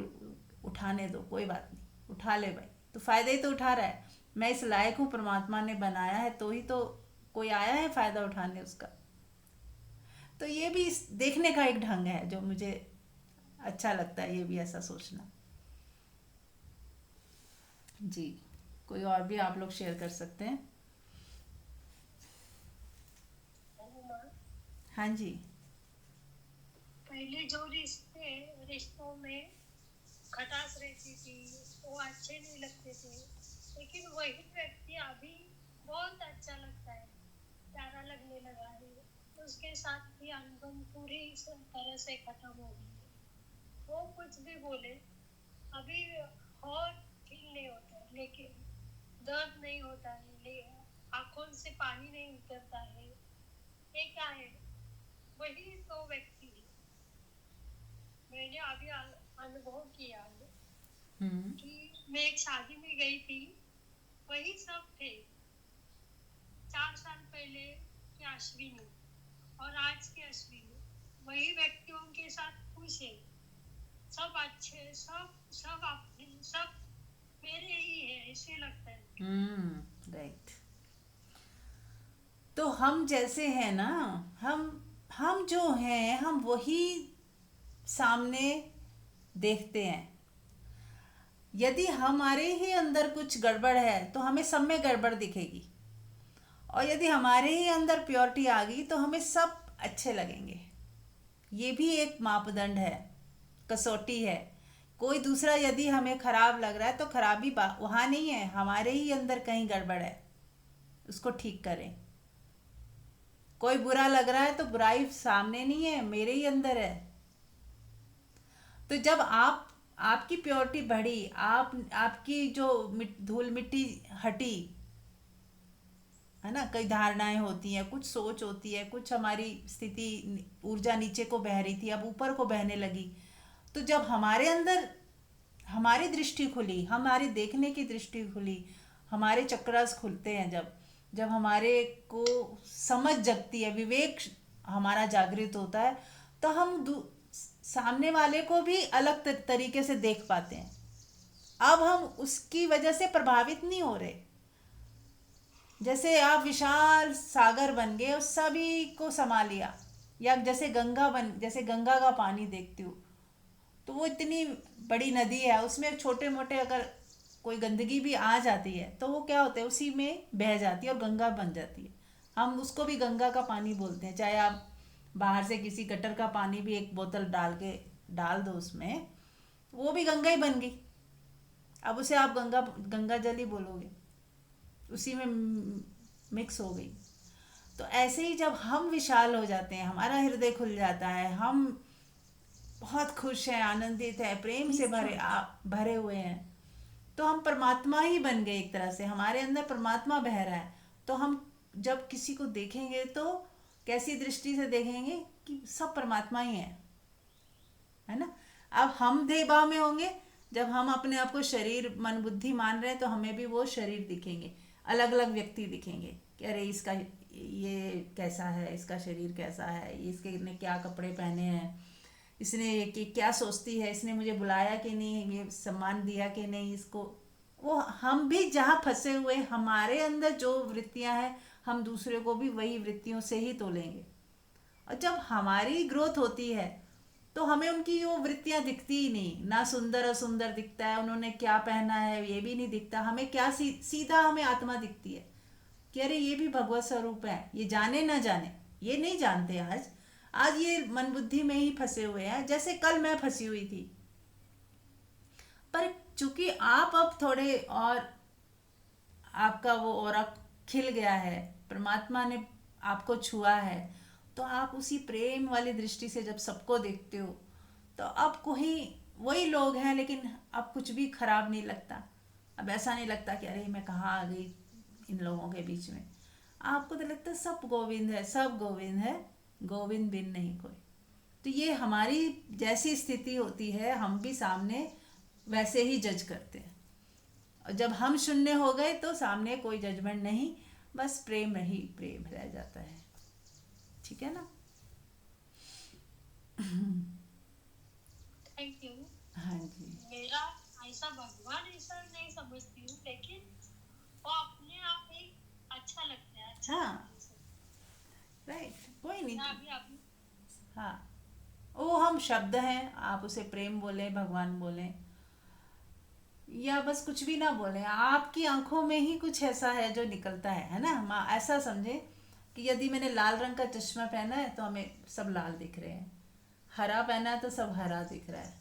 उठाने दो, कोई बात नहीं, उठा ले भाई, तो फ़ायदा ही तो उठा रहा है। मैं इस लायक हूँ, परमात्मा ने बनाया है, तो ही तो कोई आया है फ़ायदा उठाने उसका। तो ये भी इस देखने का एक ढंग है जो मुझे अच्छा लगता है, ये भी ऐसा सोचना। जी, कोई और भी आप लोग शेयर कर सकते हैं। हाँ जी। पहले जो रिश्तों में खटास रहती थी, वो अच्छे नहीं लगते थे, लेकिन वही व्यक्ति अभी बहुत अच्छा लगता है, प्यारा लगने लगा है। उसके साथ भी अनबन पूरी तरह से खत्म हो गई है। वो कुछ भी बोले, अभी और फील नहीं होता है, लेकिन दर्द नहीं होता है, आंखों से पानी नहीं उतरता है। ये क्या है? वही तो व्यक्ति है। मैंने अभी अनुभव किया है हम्म। कि मैं एक शादी में गई थी, वही सब थे 4 साल पहले की अश्विनी और आज की अश्विनी, वही व्यक्तियों के साथ खुश है, सब अच्छे, सब सब अपने, सब मेरे ही है, ऐसे लगता है। राइट। तो हम जैसे हैं ना, हम जो हैं हम वही सामने देखते हैं। यदि हमारे ही अंदर कुछ गड़बड़ है तो हमें सब में गड़बड़ दिखेगी, और यदि हमारे ही अंदर प्योरिटी आ गई तो हमें सब अच्छे लगेंगे। ये भी एक मापदंड है, कसौटी है। कोई दूसरा यदि हमें खराब लग रहा है तो खराबी वहाँ नहीं है, हमारे ही अंदर कहीं गड़बड़ है, उसको ठीक करें। कोई बुरा लग रहा है तो बुराई सामने नहीं है, मेरे ही अंदर है। तो जब आपकी प्योरिटी बढ़ी, आपकी जो धूल मिट्टी हटी, है ना, कई धारणाएं होती हैं, कुछ सोच होती है, कुछ हमारी स्थिति ऊर्जा नीचे को बह रही थी अब ऊपर को बहने लगी। तो जब हमारे अंदर हमारी दृष्टि खुली, हमारी देखने की दृष्टि खुली, हमारे चक्रास खुलते हैं, जब जब हमारे को समझ जगती है, विवेक हमारा जागृत होता है, तो हम सामने वाले को भी अलग तरीके से देख पाते हैं। अब हम उसकी वजह से प्रभावित नहीं हो रहे। जैसे आप विशाल सागर बन गए और सभी को समा लिया, या जैसे गंगा का पानी देखती हूँ, तो वो इतनी बड़ी नदी है, उसमें छोटे मोटे अगर कोई गंदगी भी आ जाती है तो वो क्या होता है, उसी में बह जाती है और गंगा बन जाती है। हम उसको भी गंगा का पानी बोलते हैं। चाहे आप बाहर से किसी गटर का पानी भी एक बोतल डाल दो उसमें, वो भी गंगा ही बन गई। अब उसे आप गंगा जल ही बोलोगे, उसी में मिक्स हो गई। तो ऐसे ही जब हम विशाल हो जाते हैं, हमारा हृदय खुल जाता है, हम बहुत खुश हैं, आनंदित है, प्रेम से भरे हुए हैं, तो हम परमात्मा ही बन गए एक तरह से। हमारे अंदर परमात्मा बह रहा है। तो हम जब किसी को देखेंगे तो कैसी दृष्टि से देखेंगे कि सब परमात्मा ही है ना। अब हम देह भाव में होंगे, जब हम अपने आप को शरीर मन बुद्धि मान रहे हैं, तो हमें भी वो शरीर दिखेंगे, अलग अलग व्यक्ति दिखेंगे कि अरे इसका ये कैसा है, इसका शरीर कैसा है, इसके ने क्या कपड़े पहने हैं, इसने कि क्या सोचती है, इसने मुझे बुलाया कि नहीं, ये सम्मान दिया कि नहीं इसको। वो हम भी जहाँ फंसे हुए, हमारे अंदर जो वृत्तियां हैं, हम दूसरे को भी वही वृत्तियों से ही तोलेंगे। और जब हमारी ग्रोथ होती है तो हमें उनकी वो वृत्तियां दिखती ही नहीं, ना सुंदर असुंदर दिखता है, उन्होंने क्या पहना है ये भी नहीं दिखता हमें। क्या सीधा हमें आत्मा दिखती है कि अरे ये भी भगवत स्वरूप है। ये जाने ना जाने, ये नहीं जानते आज ये मन बुद्धि में ही फंसे हुए हैं, जैसे कल मैं फंसी हुई थी। पर चूंकि आप अब थोड़े और आपका वो ऑरा खिल गया है, परमात्मा ने आपको छुआ है, तो आप उसी प्रेम वाली दृष्टि से जब सबको देखते हो, तो अब कोई वही लोग हैं, लेकिन अब कुछ भी खराब नहीं लगता। अब ऐसा नहीं लगता कि अरे मैं कहाँ आ गई इन लोगों के बीच में। आपको तो लगता है सब गोविंद है, सब गोविंद है, गोविंद बिन नहीं कोई। तो ये हमारी जैसी स्थिति होती है, हम भी सामने वैसे ही जज करते हैं। और जब हम शून्य हो गए तो सामने कोई जजमेंट नहीं, बस प्रेम ही प्रेम रह जाता है। ठीक है ना। Thank you. हाँ जी। मेरा ऐसा भगवान ऐसा नहीं समझती हूँ, लेकिन वो अपने आप ही अच्छा लगता है। अच्छा हाँ लगता है उसे। राइट, कोई नहीं। अभी हाँ, वो हम शब्द हैं, आप उसे प्रेम बोले, भगवान बोले, या बस कुछ भी ना बोले, आपकी आंखों में ही कुछ ऐसा है जो निकलता है ना। ऐसा समझे कि यदि मैंने लाल रंग का चश्मा पहना है तो हमें सब लाल दिख रहे हैं, हरा पहना है तो सब हरा दिख रहा है।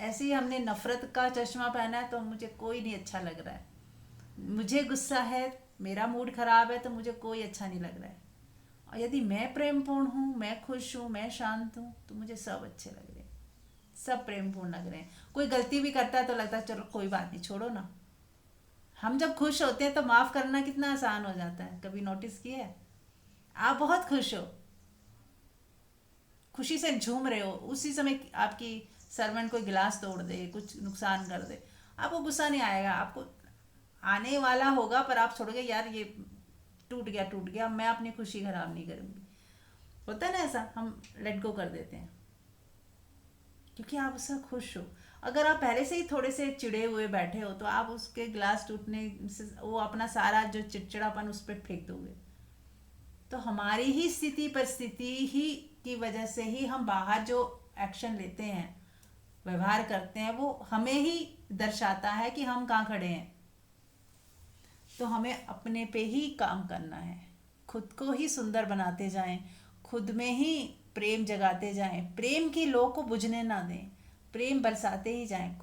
ऐसे ही हमने नफरत का चश्मा पहना है तो मुझे कोई नहीं अच्छा लग रहा है। मुझे गुस्सा है, मेरा मूड खराब है, तो मुझे कोई अच्छा नहीं लग रहा है। और यदि मैं प्रेमपूर्ण हूँ, मैं खुश हूँ, मैं शांत हूँ, तो मुझे सब अच्छे लग रहे हैं, सब प्रेमपूर्ण लग रहे हैं। कोई गलती भी करता है तो लगता है चलो कोई बात नहीं, छोड़ो ना। हम जब खुश होते हैं तो माफ़ करना कितना आसान हो जाता है। कभी नोटिस किया है? आप बहुत खुश हो, खुशी से झूम रहे हो, उसी समय आपकी सर्वेंट कोई गिलास तोड़ दे, कुछ नुकसान कर दे, आपको गुस्सा नहीं आएगा। आपको आने वाला होगा, पर आप छोड़ोगे, यार ये टूट गया, मैं अपनी खुशी खराब नहीं करूँगी। होता है ना ऐसा, हम लेट गो कर देते हैं क्योंकि आप उससे खुश हो। अगर आप पहले से ही थोड़े से चिड़े हुए बैठे हो तो आप उसके ग्लास टूटने से वो अपना सारा जो चिड़चिड़ापन उस पर फेंक दोगे। तो हमारी ही स्थिति परिस्थिति ही की वजह से ही हम बाहर जो एक्शन लेते हैं, व्यवहार करते हैं, वो हमें ही दर्शाता है कि हम कहाँ खड़े हैं। तो हमें अपने पे ही काम करना है, खुद को ही सुंदर बनाते जाएं, खुद में ही प्रेम जगाते जाएं, प्रेम की लौ को बुझने ना दें, प्रेम बरसाते ही जाएं।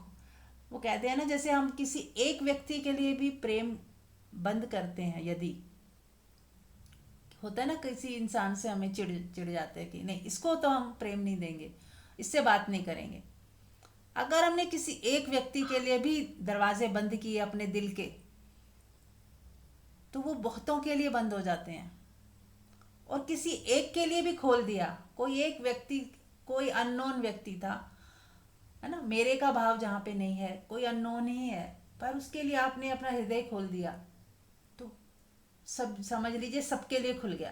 वो कहते हैं ना, जैसे हम किसी एक व्यक्ति के लिए भी प्रेम बंद करते हैं, यदि होता है ना किसी इंसान से हमें चिढ़ जाते हैं कि नहीं इसको तो हम प्रेम नहीं देंगे, इससे बात नहीं करेंगे। अगर हमने किसी एक व्यक्ति के लिए भी दरवाजे बंद किए अपने दिल के, तो वो बहुतों के लिए बंद हो जाते हैं। और किसी एक के लिए भी खोल दिया, कोई एक व्यक्ति, कोई अननोन व्यक्ति था, है ना, मेरे का भाव जहाँ पे नहीं है, कोई अननोन ही है, पर उसके लिए आपने अपना हृदय खोल दिया, तो सब समझ लीजिए सबके लिए खुल गया।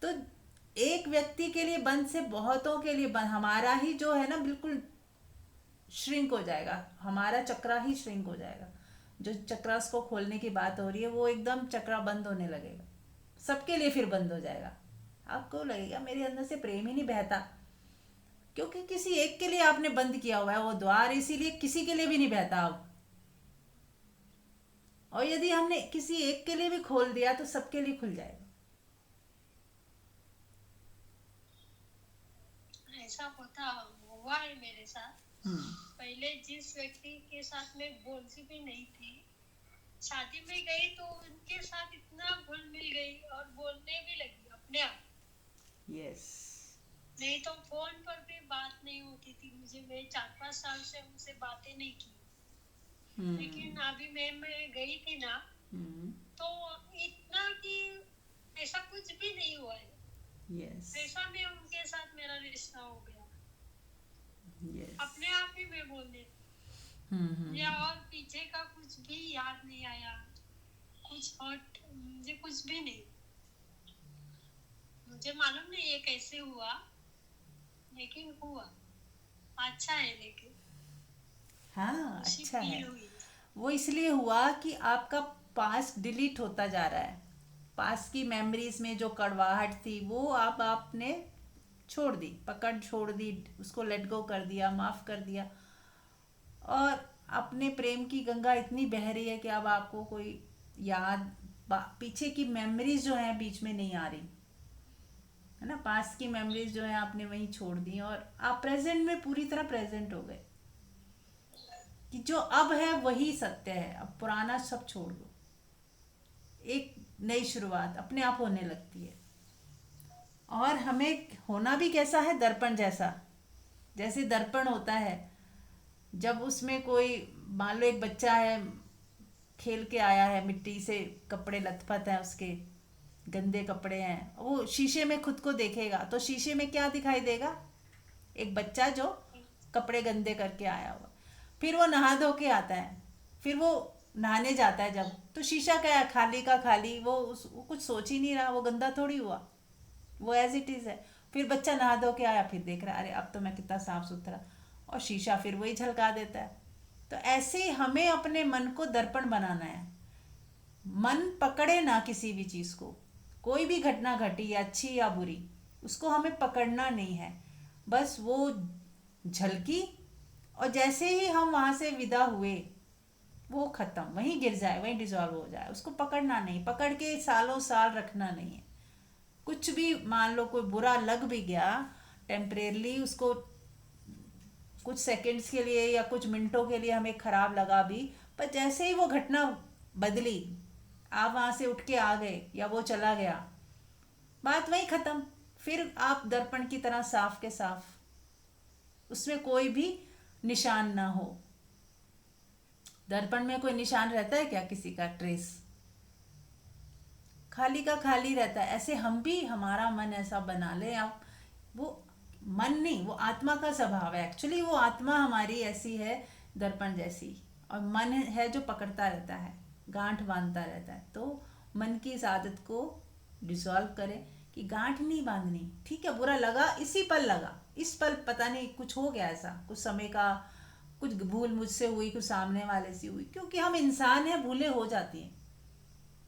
तो एक व्यक्ति के लिए बंद से बहुतों के लिए बंद, हमारा ही जो है ना बिल्कुल श्रिंक हो जाएगा, हमारा चक्रा ही श्रिंक हो जाएगा। जो चक्रास को खोलने की बात हो रही है वो एकदम चक्रा बंद होने लगेगा, सबके लिए फिर बंद हो जाएगा। आपको लगेगा मेरे अंदर से प्रेम ही नहीं बहता, क्योंकि किसी एक के लिए आपने बंद किया हुआ है वो द्वार, इसीलिए किसी के लिए भी नहीं बहता अब। और यदि हमने किसी एक के लिए भी खोल दिया तो सबके लिए खुल जाएगा। ऐसा होता हुआ है मेरे साथ। हम्म। पहले जिस व्यक्ति के साथ मैं बोलती भी नहीं थी, शादी में गई तो उनके साथ इतना घुल मिल गई और बोलने भी लगी अपने आप। यस। नहीं तो फोन पर भी बात नहीं होती थी मुझे, मैं 4-5 साल से उनसे बातें नहीं की। लेकिन अभी मैं गई थी ना, तो इतना कि ऐसा कुछ भी नहीं हुआ है। यस। ऐसा में उनके साथ मेरा रिश्ता हो गया, यस। अपने आप ही मैं बोलने या और पीछे का कुछ भी याद नहीं आया, कुछ हर्ट मुझे कुछ भी नहीं। मुझे मालूम नहीं ये कैसे हुआ, लेकिन हुआ। अच्छा है, लेकिन हाँ खुशी अच्छा है। फील हुई। वो इसलिए हुआ कि आपका पास्ट डिलीट होता जा रहा है, पास्ट की मेमोरीज में जो कड़वाहट थी वो अब आपने छोड़ दी, पकड़ छोड़ दी, उसको लेट गो कर दिया, माफ कर दिया। और अपने प्रेम की गंगा इतनी बह रही है कि अब आपको कोई याद, पीछे की मेमोरीज जो है बीच में नहीं आ रही, है ना, पास्ट की मेमोरीज जो है आपने वहीं छोड़ दी और आप प्रेजेंट में पूरी तरह प्रेजेंट हो गए कि जो अब है वही सत्य है, अब पुराना सब छोड़ दो, एक नई शुरुआत अपने आप होने लगती है। और हमें होना भी कैसा है, दर्पण जैसा। जैसे दर्पण होता है, जब उसमें कोई, मान लो एक बच्चा है, खेल के आया है, मिट्टी से कपड़े लथपथ हैं उसके, गंदे कपड़े हैं, वो शीशे में खुद को देखेगा तो शीशे में क्या दिखाई देगा, एक बच्चा जो कपड़े गंदे करके आया हुआ। फिर वो नहा धो के आता है, फिर वो नहाने जाता है जब, तो शीशा क्या है, खाली का खाली, वो कुछ सोच ही नहीं रहा, वो गंदा थोड़ी हुआ, वो एज इट इज़ है। फिर बच्चा नहा धो के आया, फिर देख रहा है अरे अब तो मैं कितना साफ सुथरा, और शीशा फिर वही झलका देता है। तो ऐसे ही हमें अपने मन को दर्पण बनाना है। मन पकड़े ना किसी भी चीज़ को, कोई भी घटना घटी या अच्छी या बुरी, उसको हमें पकड़ना नहीं है, बस वो झलकी और जैसे ही हम वहाँ से विदा हुए वो ख़त्म, वहीं गिर जाए, वहीं डिजॉल्व हो जाए, उसको पकड़ना नहीं, पकड़ के सालों साल रखना नहीं है। कुछ भी मान लो कोई बुरा लग भी गया टेम्परेरली, उसको कुछ सेकंड्स के लिए या कुछ मिनटों के लिए हमें ख़राब लगा भी, पर जैसे ही वो घटना बदली, आप वहाँ से उठ के आ गए या वो चला गया, बात वहीं ख़त्म। फिर आप दर्पण की तरह साफ के साफ, उसमें कोई भी निशान ना हो। दर्पण में कोई निशान रहता है क्या, किसी का ट्रेस, खाली का खाली रहता है। ऐसे हम भी हमारा मन ऐसा बना ले, आप वो मन नहीं, वो आत्मा का स्वभाव है एक्चुअली, वो आत्मा हमारी ऐसी है दर्पण जैसी, और मन है जो पकड़ता रहता है, गांठ बांधता रहता है। तो मन की इस आदत को डिसॉल्व करें कि गांठ नहीं बांधनी, ठीक है बुरा लगा, इसी पल लगा, इस पल पता नहीं कुछ हो गया, ऐसा कुछ समय का, कुछ भूल मुझसे हुई, कुछ सामने वाले से हुई, क्योंकि हम इंसान हैं, भूलें हो जाती हैं।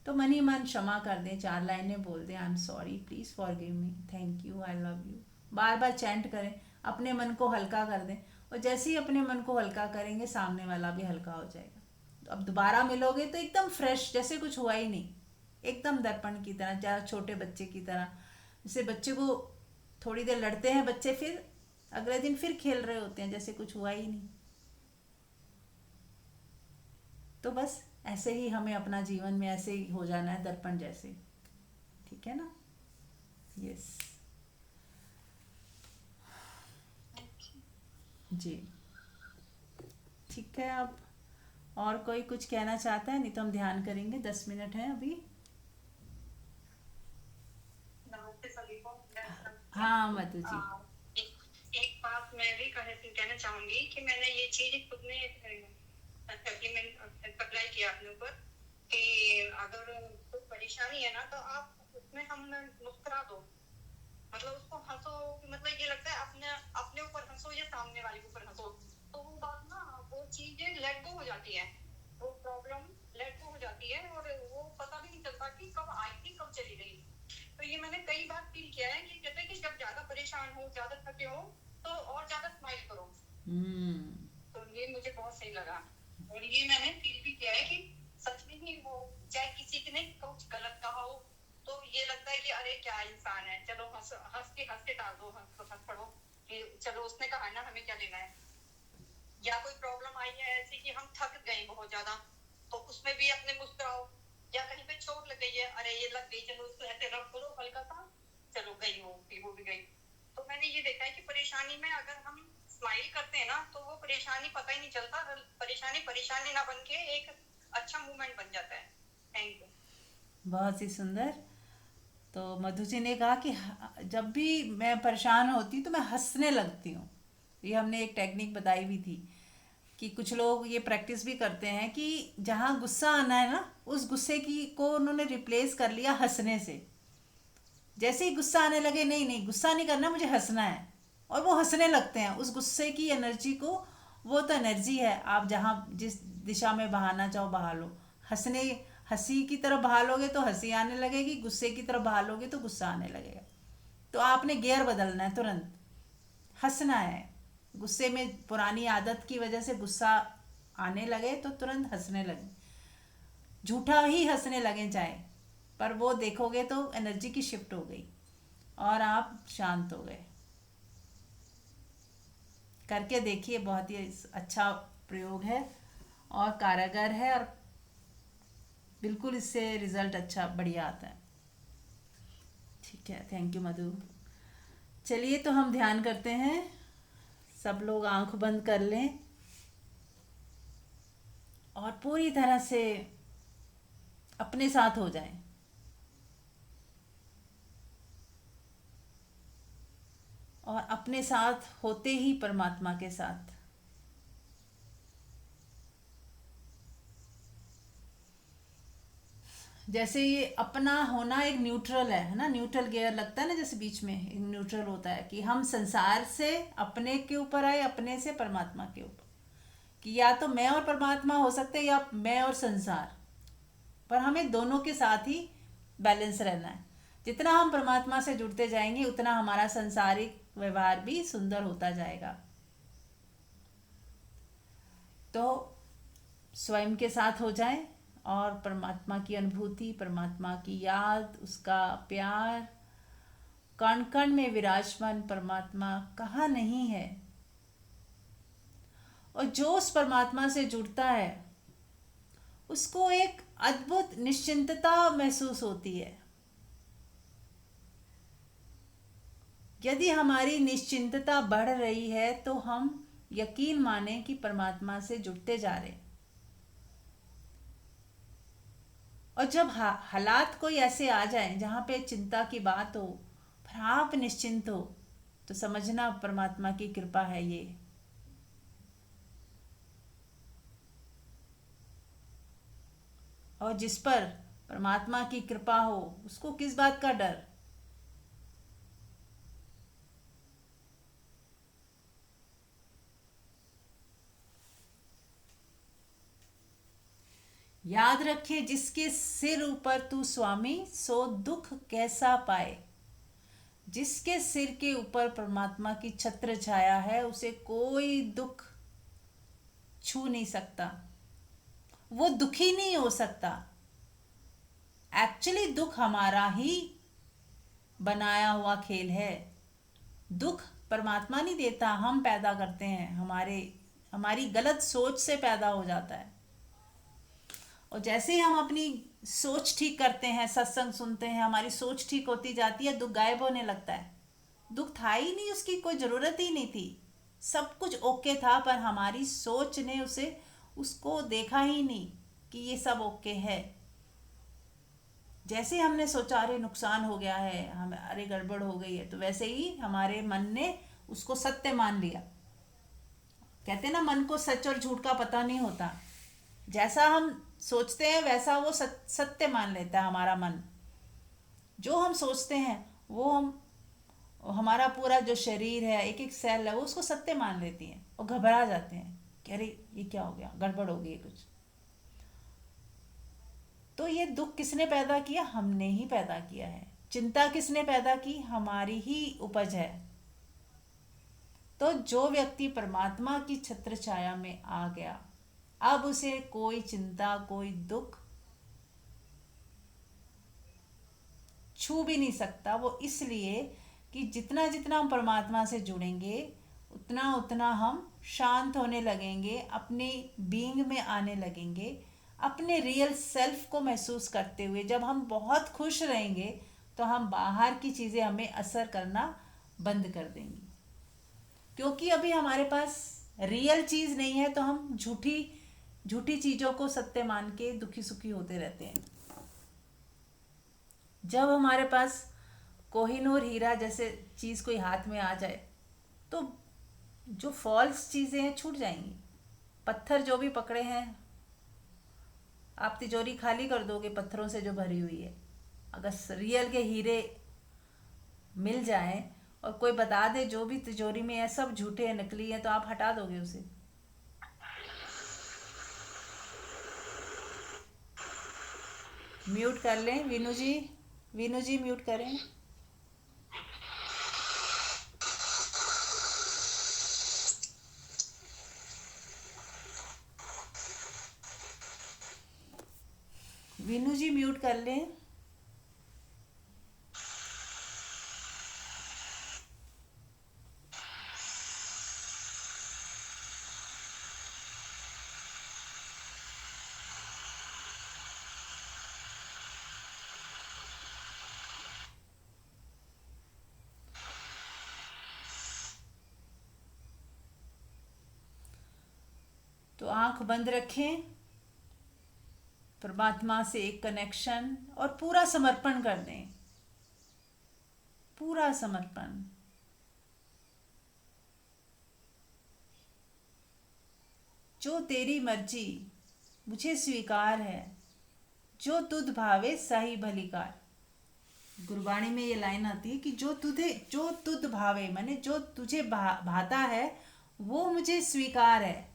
तो मन ही मन क्षमा कर दें, 4 लाइनें बोल दें, I am sorry, please forgive me, thank you, I love you, bar bar chant करें, अपने मन को हल्का कर दें। और जैसे ही अपने मन को हल्का करेंगे सामने वाला भी हल्का हो जाएगा। तो अब दोबारा मिलोगे तो एकदम फ्रेश, जैसे कुछ हुआ ही नहीं, एकदम दर्पण की तरह, ज़्यादा छोटे बच्चे की तरह। जैसे बच्चे को थोड़ी देर लड़ते हैं बच्चे, फिर अगले दिन फिर खेल रहे होते हैं जैसे कुछ हुआ ही नहीं। तो बस ऐसे ही हमें अपना जीवन में ऐसे ही हो जाना है, दर्पण जैसे, ठीक है ना। यस जी, ठीक है। अब और कोई कुछ कहना चाहता है? नहीं तो हम ध्यान करेंगे, 10 मिनट है अभी। नमस्ते सभी को। हाँ मधु जी। एक बात मैं भी कहना चाहूंगी कि मैंने ये चीज खुद ने इम्प्लीमेंट अप्लाई किया अपने ऊपर कि अगर कोई परेशानी है ना तो आप उसमें हम मुस्कुरा दो, मतलब उसको हंसो, मतलब ये लगता है अपने अपने ऊपर हंसो या सामने वाले के ऊपर हंसो, तो वो बात ना, वो चीजें लेट गो हो जाती है, वो प्रॉब्लम लेट गो हो जाती है और वो पता भी नहीं चलता कि कब आई थी कब चली गई। तो ये मैंने कई बार फील किया है कि कहते हैं कि जब ज्यादा परेशान हो, ज्यादा थके हो तो और ज्यादा स्माइल करो। तो ये मुझे बहुत सही लगा और ये मैंने फील भी किया है कि सच में ही वो चाहे किसी ने कुछ गलत कहा हो तो ये लगता है कि अरे क्या इंसान है, चलो हंस के डाल दो, हंस पड़ो कि चलो उसने कहा ना, हमें क्या लेना है। या कोई प्रॉब्लम आई है ऐसी कि हम थक गए बहुत ज्यादा, तो उसमें भी अपने मुस्कुराओ। या कहीं पे चोट लग गई है, अरे ये लग गई, चलो उसको ऐसे रब करो हल्का सा, चलो गई वो भी गई। तो मैंने ये देखा है कि परेशानी में अगर हम स्माइल करते हैं ना तो वो परेशानी पता ही नहीं चलता, परेशानी ना बन के एक अच्छा मूवमेंट बन जाता है। Thank you. बहुत ही सुंदर। तो मधु जी ने कहा कि जब भी मैं परेशान होती तो मैं हंसने लगती हूँ। ये हमने एक टेक्निक बताई भी थी कि कुछ लोग ये प्रैक्टिस भी करते हैं कि जहाँ गुस्सा आना है ना, उस गुस्से की को उन्होंने रिप्लेस कर लिया हंसने से। जैसे ही गुस्सा आने लगे, नहीं नहीं गुस्सा नहीं करना, मुझे हंसना है, और वो हंसने लगते हैं। उस गुस्से की एनर्जी को, वो तो एनर्जी है, आप जहाँ जिस दिशा में बहाना चाहो बहा लो। हंसी की तरफ बहा लोगे तो हंसी आने लगेगी, गुस्से की तरफ बहा लोगे तो गुस्सा आने लगेगा। तो आपने गियर बदलना है, तुरंत हंसना है। गुस्से में पुरानी आदत की वजह से गुस्सा आने लगे तो तुरंत हंसने लगे, झूठा ही हंसने लगे चाहे, पर वो देखोगे तो एनर्जी की शिफ्ट हो गई और आप शांत हो गए। करके देखिए, बहुत ही अच्छा प्रयोग है और कारगर है, और बिल्कुल इससे रिजल्ट अच्छा बढ़िया आता है। ठीक है, थैंक यू मधु। चलिए तो हम ध्यान करते हैं। सब लोग आंख बंद कर लें और पूरी तरह से अपने साथ हो जाएं। और अपने साथ होते ही परमात्मा के साथ। जैसे ये अपना होना एक न्यूट्रल है ना, न्यूट्रल गियर लगता है ना, जैसे बीच में एक न्यूट्रल होता है कि हम संसार से अपने के ऊपर आए, अपने से परमात्मा के ऊपर, कि या तो मैं और परमात्मा हो सकते हैं या मैं और संसार, पर हमें दोनों के साथ ही बैलेंस रहना है। जितना हम परमात्मा से जुड़ते जाएंगे उतना हमारा संसारिक व्यवहार भी सुंदर होता जाएगा। तो स्वयं के साथ हो जाएं और परमात्मा की अनुभूति, परमात्मा की याद, उसका प्यार, कण कण में विराजमान परमात्मा कहाँ नहीं है। और जो उस परमात्मा से जुड़ता है उसको एक अद्भुत निश्चिंतता महसूस होती है। यदि हमारी निश्चिंतता बढ़ रही है तो हम यकीन माने कि परमात्मा से जुड़ते जा रहे हैं। और जब हालात कोई ऐसे आ जाएं जहाँ पे चिंता की बात हो, पर आप निश्चिंत हो, तो समझना परमात्मा की कृपा है ये। और जिस पर परमात्मा की कृपा हो उसको किस बात का डर। याद रखे, जिसके सिर ऊपर तू स्वामी, सो दुख कैसा पाए। जिसके सिर के ऊपर परमात्मा की छत्र छाया है उसे कोई दुख छू नहीं सकता, वो दुखी नहीं हो सकता। एक्चुअली दुख हमारा ही बनाया हुआ खेल है। दुख परमात्मा नहीं देता, हम पैदा करते हैं, हमारी गलत सोच से पैदा हो जाता है। और जैसे ही हम अपनी सोच ठीक करते हैं, सत्संग सुनते हैं, हमारी सोच ठीक होती जाती है, दुख गायब होने लगता है। दुख था ही नहीं, उसकी कोई ज़रूरत ही नहीं थी, सब कुछ ओके था, पर हमारी सोच ने उसे उसको देखा ही नहीं कि ये सब ओके है। जैसे हमने सोचा अरे नुकसान हो गया है, हम अरे गड़बड़ हो गई है, तो वैसे ही हमारे मन ने उसको सत्य मान लिया। कहते ना मन को सच और झूठ का पता नहीं होता। जैसा हम सोचते हैं वैसा वो सत्य मान लेता है हमारा मन। जो हम सोचते हैं वो हमारा पूरा जो शरीर है, एक एक सेल है, वो उसको सत्य मान लेती है और घबरा जाते हैं कि अरे ये क्या हो गया, गड़बड़ हो गई है कुछ। तो ये दुख किसने पैदा किया? हमने ही पैदा किया है। चिंता किसने पैदा की? हमारी ही उपज है। तो जो व्यक्ति परमात्मा की छत्र छाया में आ गया, अब उसे कोई चिंता, कोई दुख छू भी नहीं सकता। वो इसलिए कि जितना जितना हम परमात्मा से जुड़ेंगे उतना उतना हम शांत होने लगेंगे, अपने बीइंग में आने लगेंगे, अपने रियल सेल्फ को महसूस करते हुए। जब हम बहुत खुश रहेंगे तो हम बाहर की चीज़ें हमें असर करना बंद कर देंगी, क्योंकि अभी हमारे पास रियल चीज़ नहीं है, तो हम झूठी चीज़ों को सत्य मान के दुखी सुखी होते रहते हैं। जब हमारे पास कोहिनूर हीरा जैसे चीज़ कोई हाथ में आ जाए तो जो फॉल्स चीज़ें हैं छूट जाएंगी। पत्थर जो भी पकड़े हैं, आप तिजोरी खाली कर दोगे पत्थरों से जो भरी हुई है। अगर रियल के हीरे मिल जाएं और कोई बता दे जो भी तिजोरी में है सब झूठे हैं, नकली है, तो आप हटा दोगे उसे। म्यूट कर लें वीनू जी, वीनू जी म्यूट करें। वीनू जी म्यूट कर लें। तो आंख बंद रखें, परमात्मा से एक कनेक्शन और पूरा समर्पण कर दें, पूरा समर्पण। जो तेरी मर्जी मुझे स्वीकार है, जो तुध भावे सही भलीकार। गुरबाणी में ये लाइन आती है कि जो तुध भावे, माने जो तुझे भाता है वो मुझे स्वीकार है,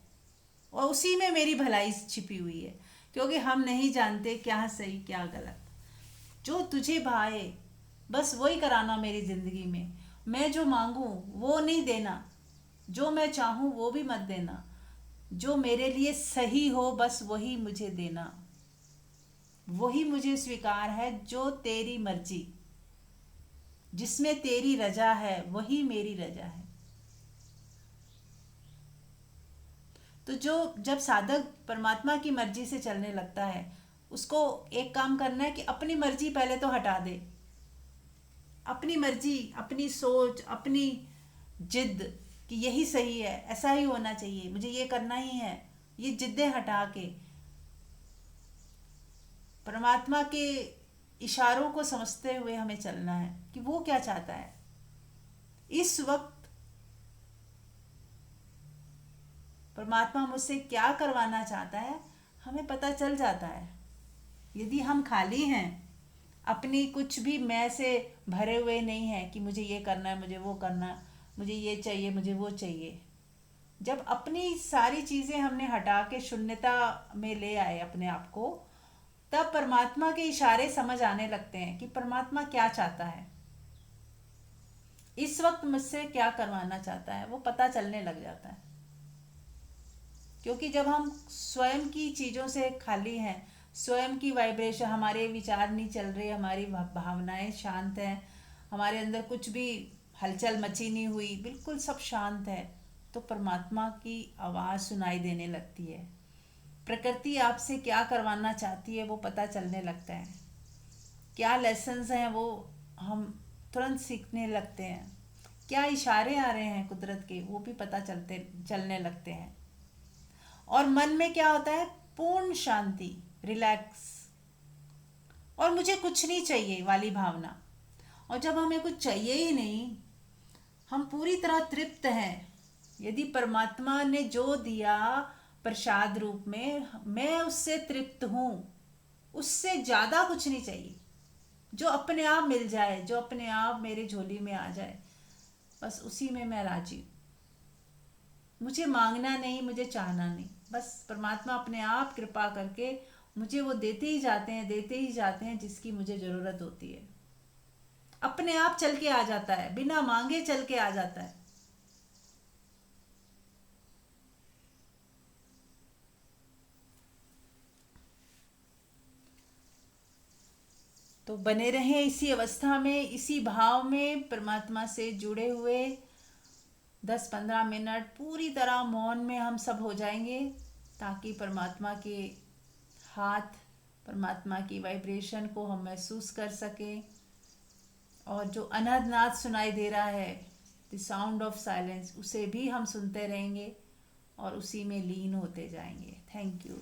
और उसी में मेरी भलाई छिपी हुई है, क्योंकि हम नहीं जानते क्या सही क्या गलत। जो तुझे भाए बस वही कराना मेरी ज़िंदगी में। मैं जो मांगूं वो नहीं देना, जो मैं चाहूं वो भी मत देना। जो मेरे लिए सही हो बस वही मुझे देना, वही मुझे स्वीकार है। जो तेरी मर्जी, जिसमें तेरी रजा है वही मेरी रजा है। तो जब साधक परमात्मा की मर्जी से चलने लगता है, उसको एक काम करना है कि अपनी मर्जी पहले तो हटा दे। अपनी मर्जी, अपनी सोच, अपनी जिद कि यही सही है, ऐसा ही होना चाहिए, मुझे ये करना ही है, ये जिद्दें हटा के परमात्मा के इशारों को समझते हुए हमें चलना है कि वो क्या चाहता है। इस वक्त परमात्मा मुझसे क्या करवाना चाहता है हमें पता चल जाता है। यदि हम खाली हैं, अपनी कुछ भी मैं से भरे हुए नहीं हैं कि मुझे ये करना है, मुझे वो करना है, मुझे ये चाहिए, मुझे वो चाहिए। जब अपनी सारी चीज़ें हमने हटा के शून्यता में ले आए अपने आप को, तब परमात्मा के इशारे समझ आने लगते हैं कि परमात्मा क्या चाहता है, इस वक्त मुझसे क्या करवाना चाहता है, वो पता चलने लग जाता है। क्योंकि जब हम स्वयं की चीज़ों से खाली हैं, स्वयं की वाइब्रेशन, हमारे विचार नहीं चल रहे, हमारी भावनाएं शांत हैं, हमारे अंदर कुछ भी हलचल मची नहीं हुई, बिल्कुल सब शांत है, तो परमात्मा की आवाज़ सुनाई देने लगती है। प्रकृति आपसे क्या करवाना चाहती है वो पता चलने लगता है। क्या लेसन्स हैं वो हम तुरंत सीखने लगते हैं। क्या इशारे आ रहे हैं कुदरत के वो भी पता चलने लगते हैं। और मन में क्या होता है? पूर्ण शांति, रिलैक्स, और मुझे कुछ नहीं चाहिए वाली भावना। और जब हमें कुछ चाहिए ही नहीं, हम पूरी तरह तृप्त हैं, यदि परमात्मा ने जो दिया प्रसाद रूप में, मैं उससे तृप्त हूँ, उससे ज़्यादा कुछ नहीं चाहिए। जो अपने आप मिल जाए, जो अपने आप मेरे झोली में आ जाए, बस उसी में मैं राजी हूँ। मुझे मांगना नहीं, मुझे चाहना नहीं, बस परमात्मा अपने आप कृपा करके मुझे वो देते ही जाते हैं, देते ही जाते हैं जिसकी मुझे ज़रूरत होती है। अपने आप चल के आ जाता है, बिना मांगे चल के आ जाता है। तो बने रहें इसी अवस्था में, इसी भाव में, परमात्मा से जुड़े हुए। 10-15 मिनट पूरी तरह मौन में हम सब हो जाएंगे, ताकि परमात्मा के हाथ, परमात्मा की वाइब्रेशन को हम महसूस कर सकें। और जो अनहद नाद सुनाई दे रहा है, द साउंड ऑफ साइलेंस, उसे भी हम सुनते रहेंगे और उसी में लीन होते जाएंगे। Thank you.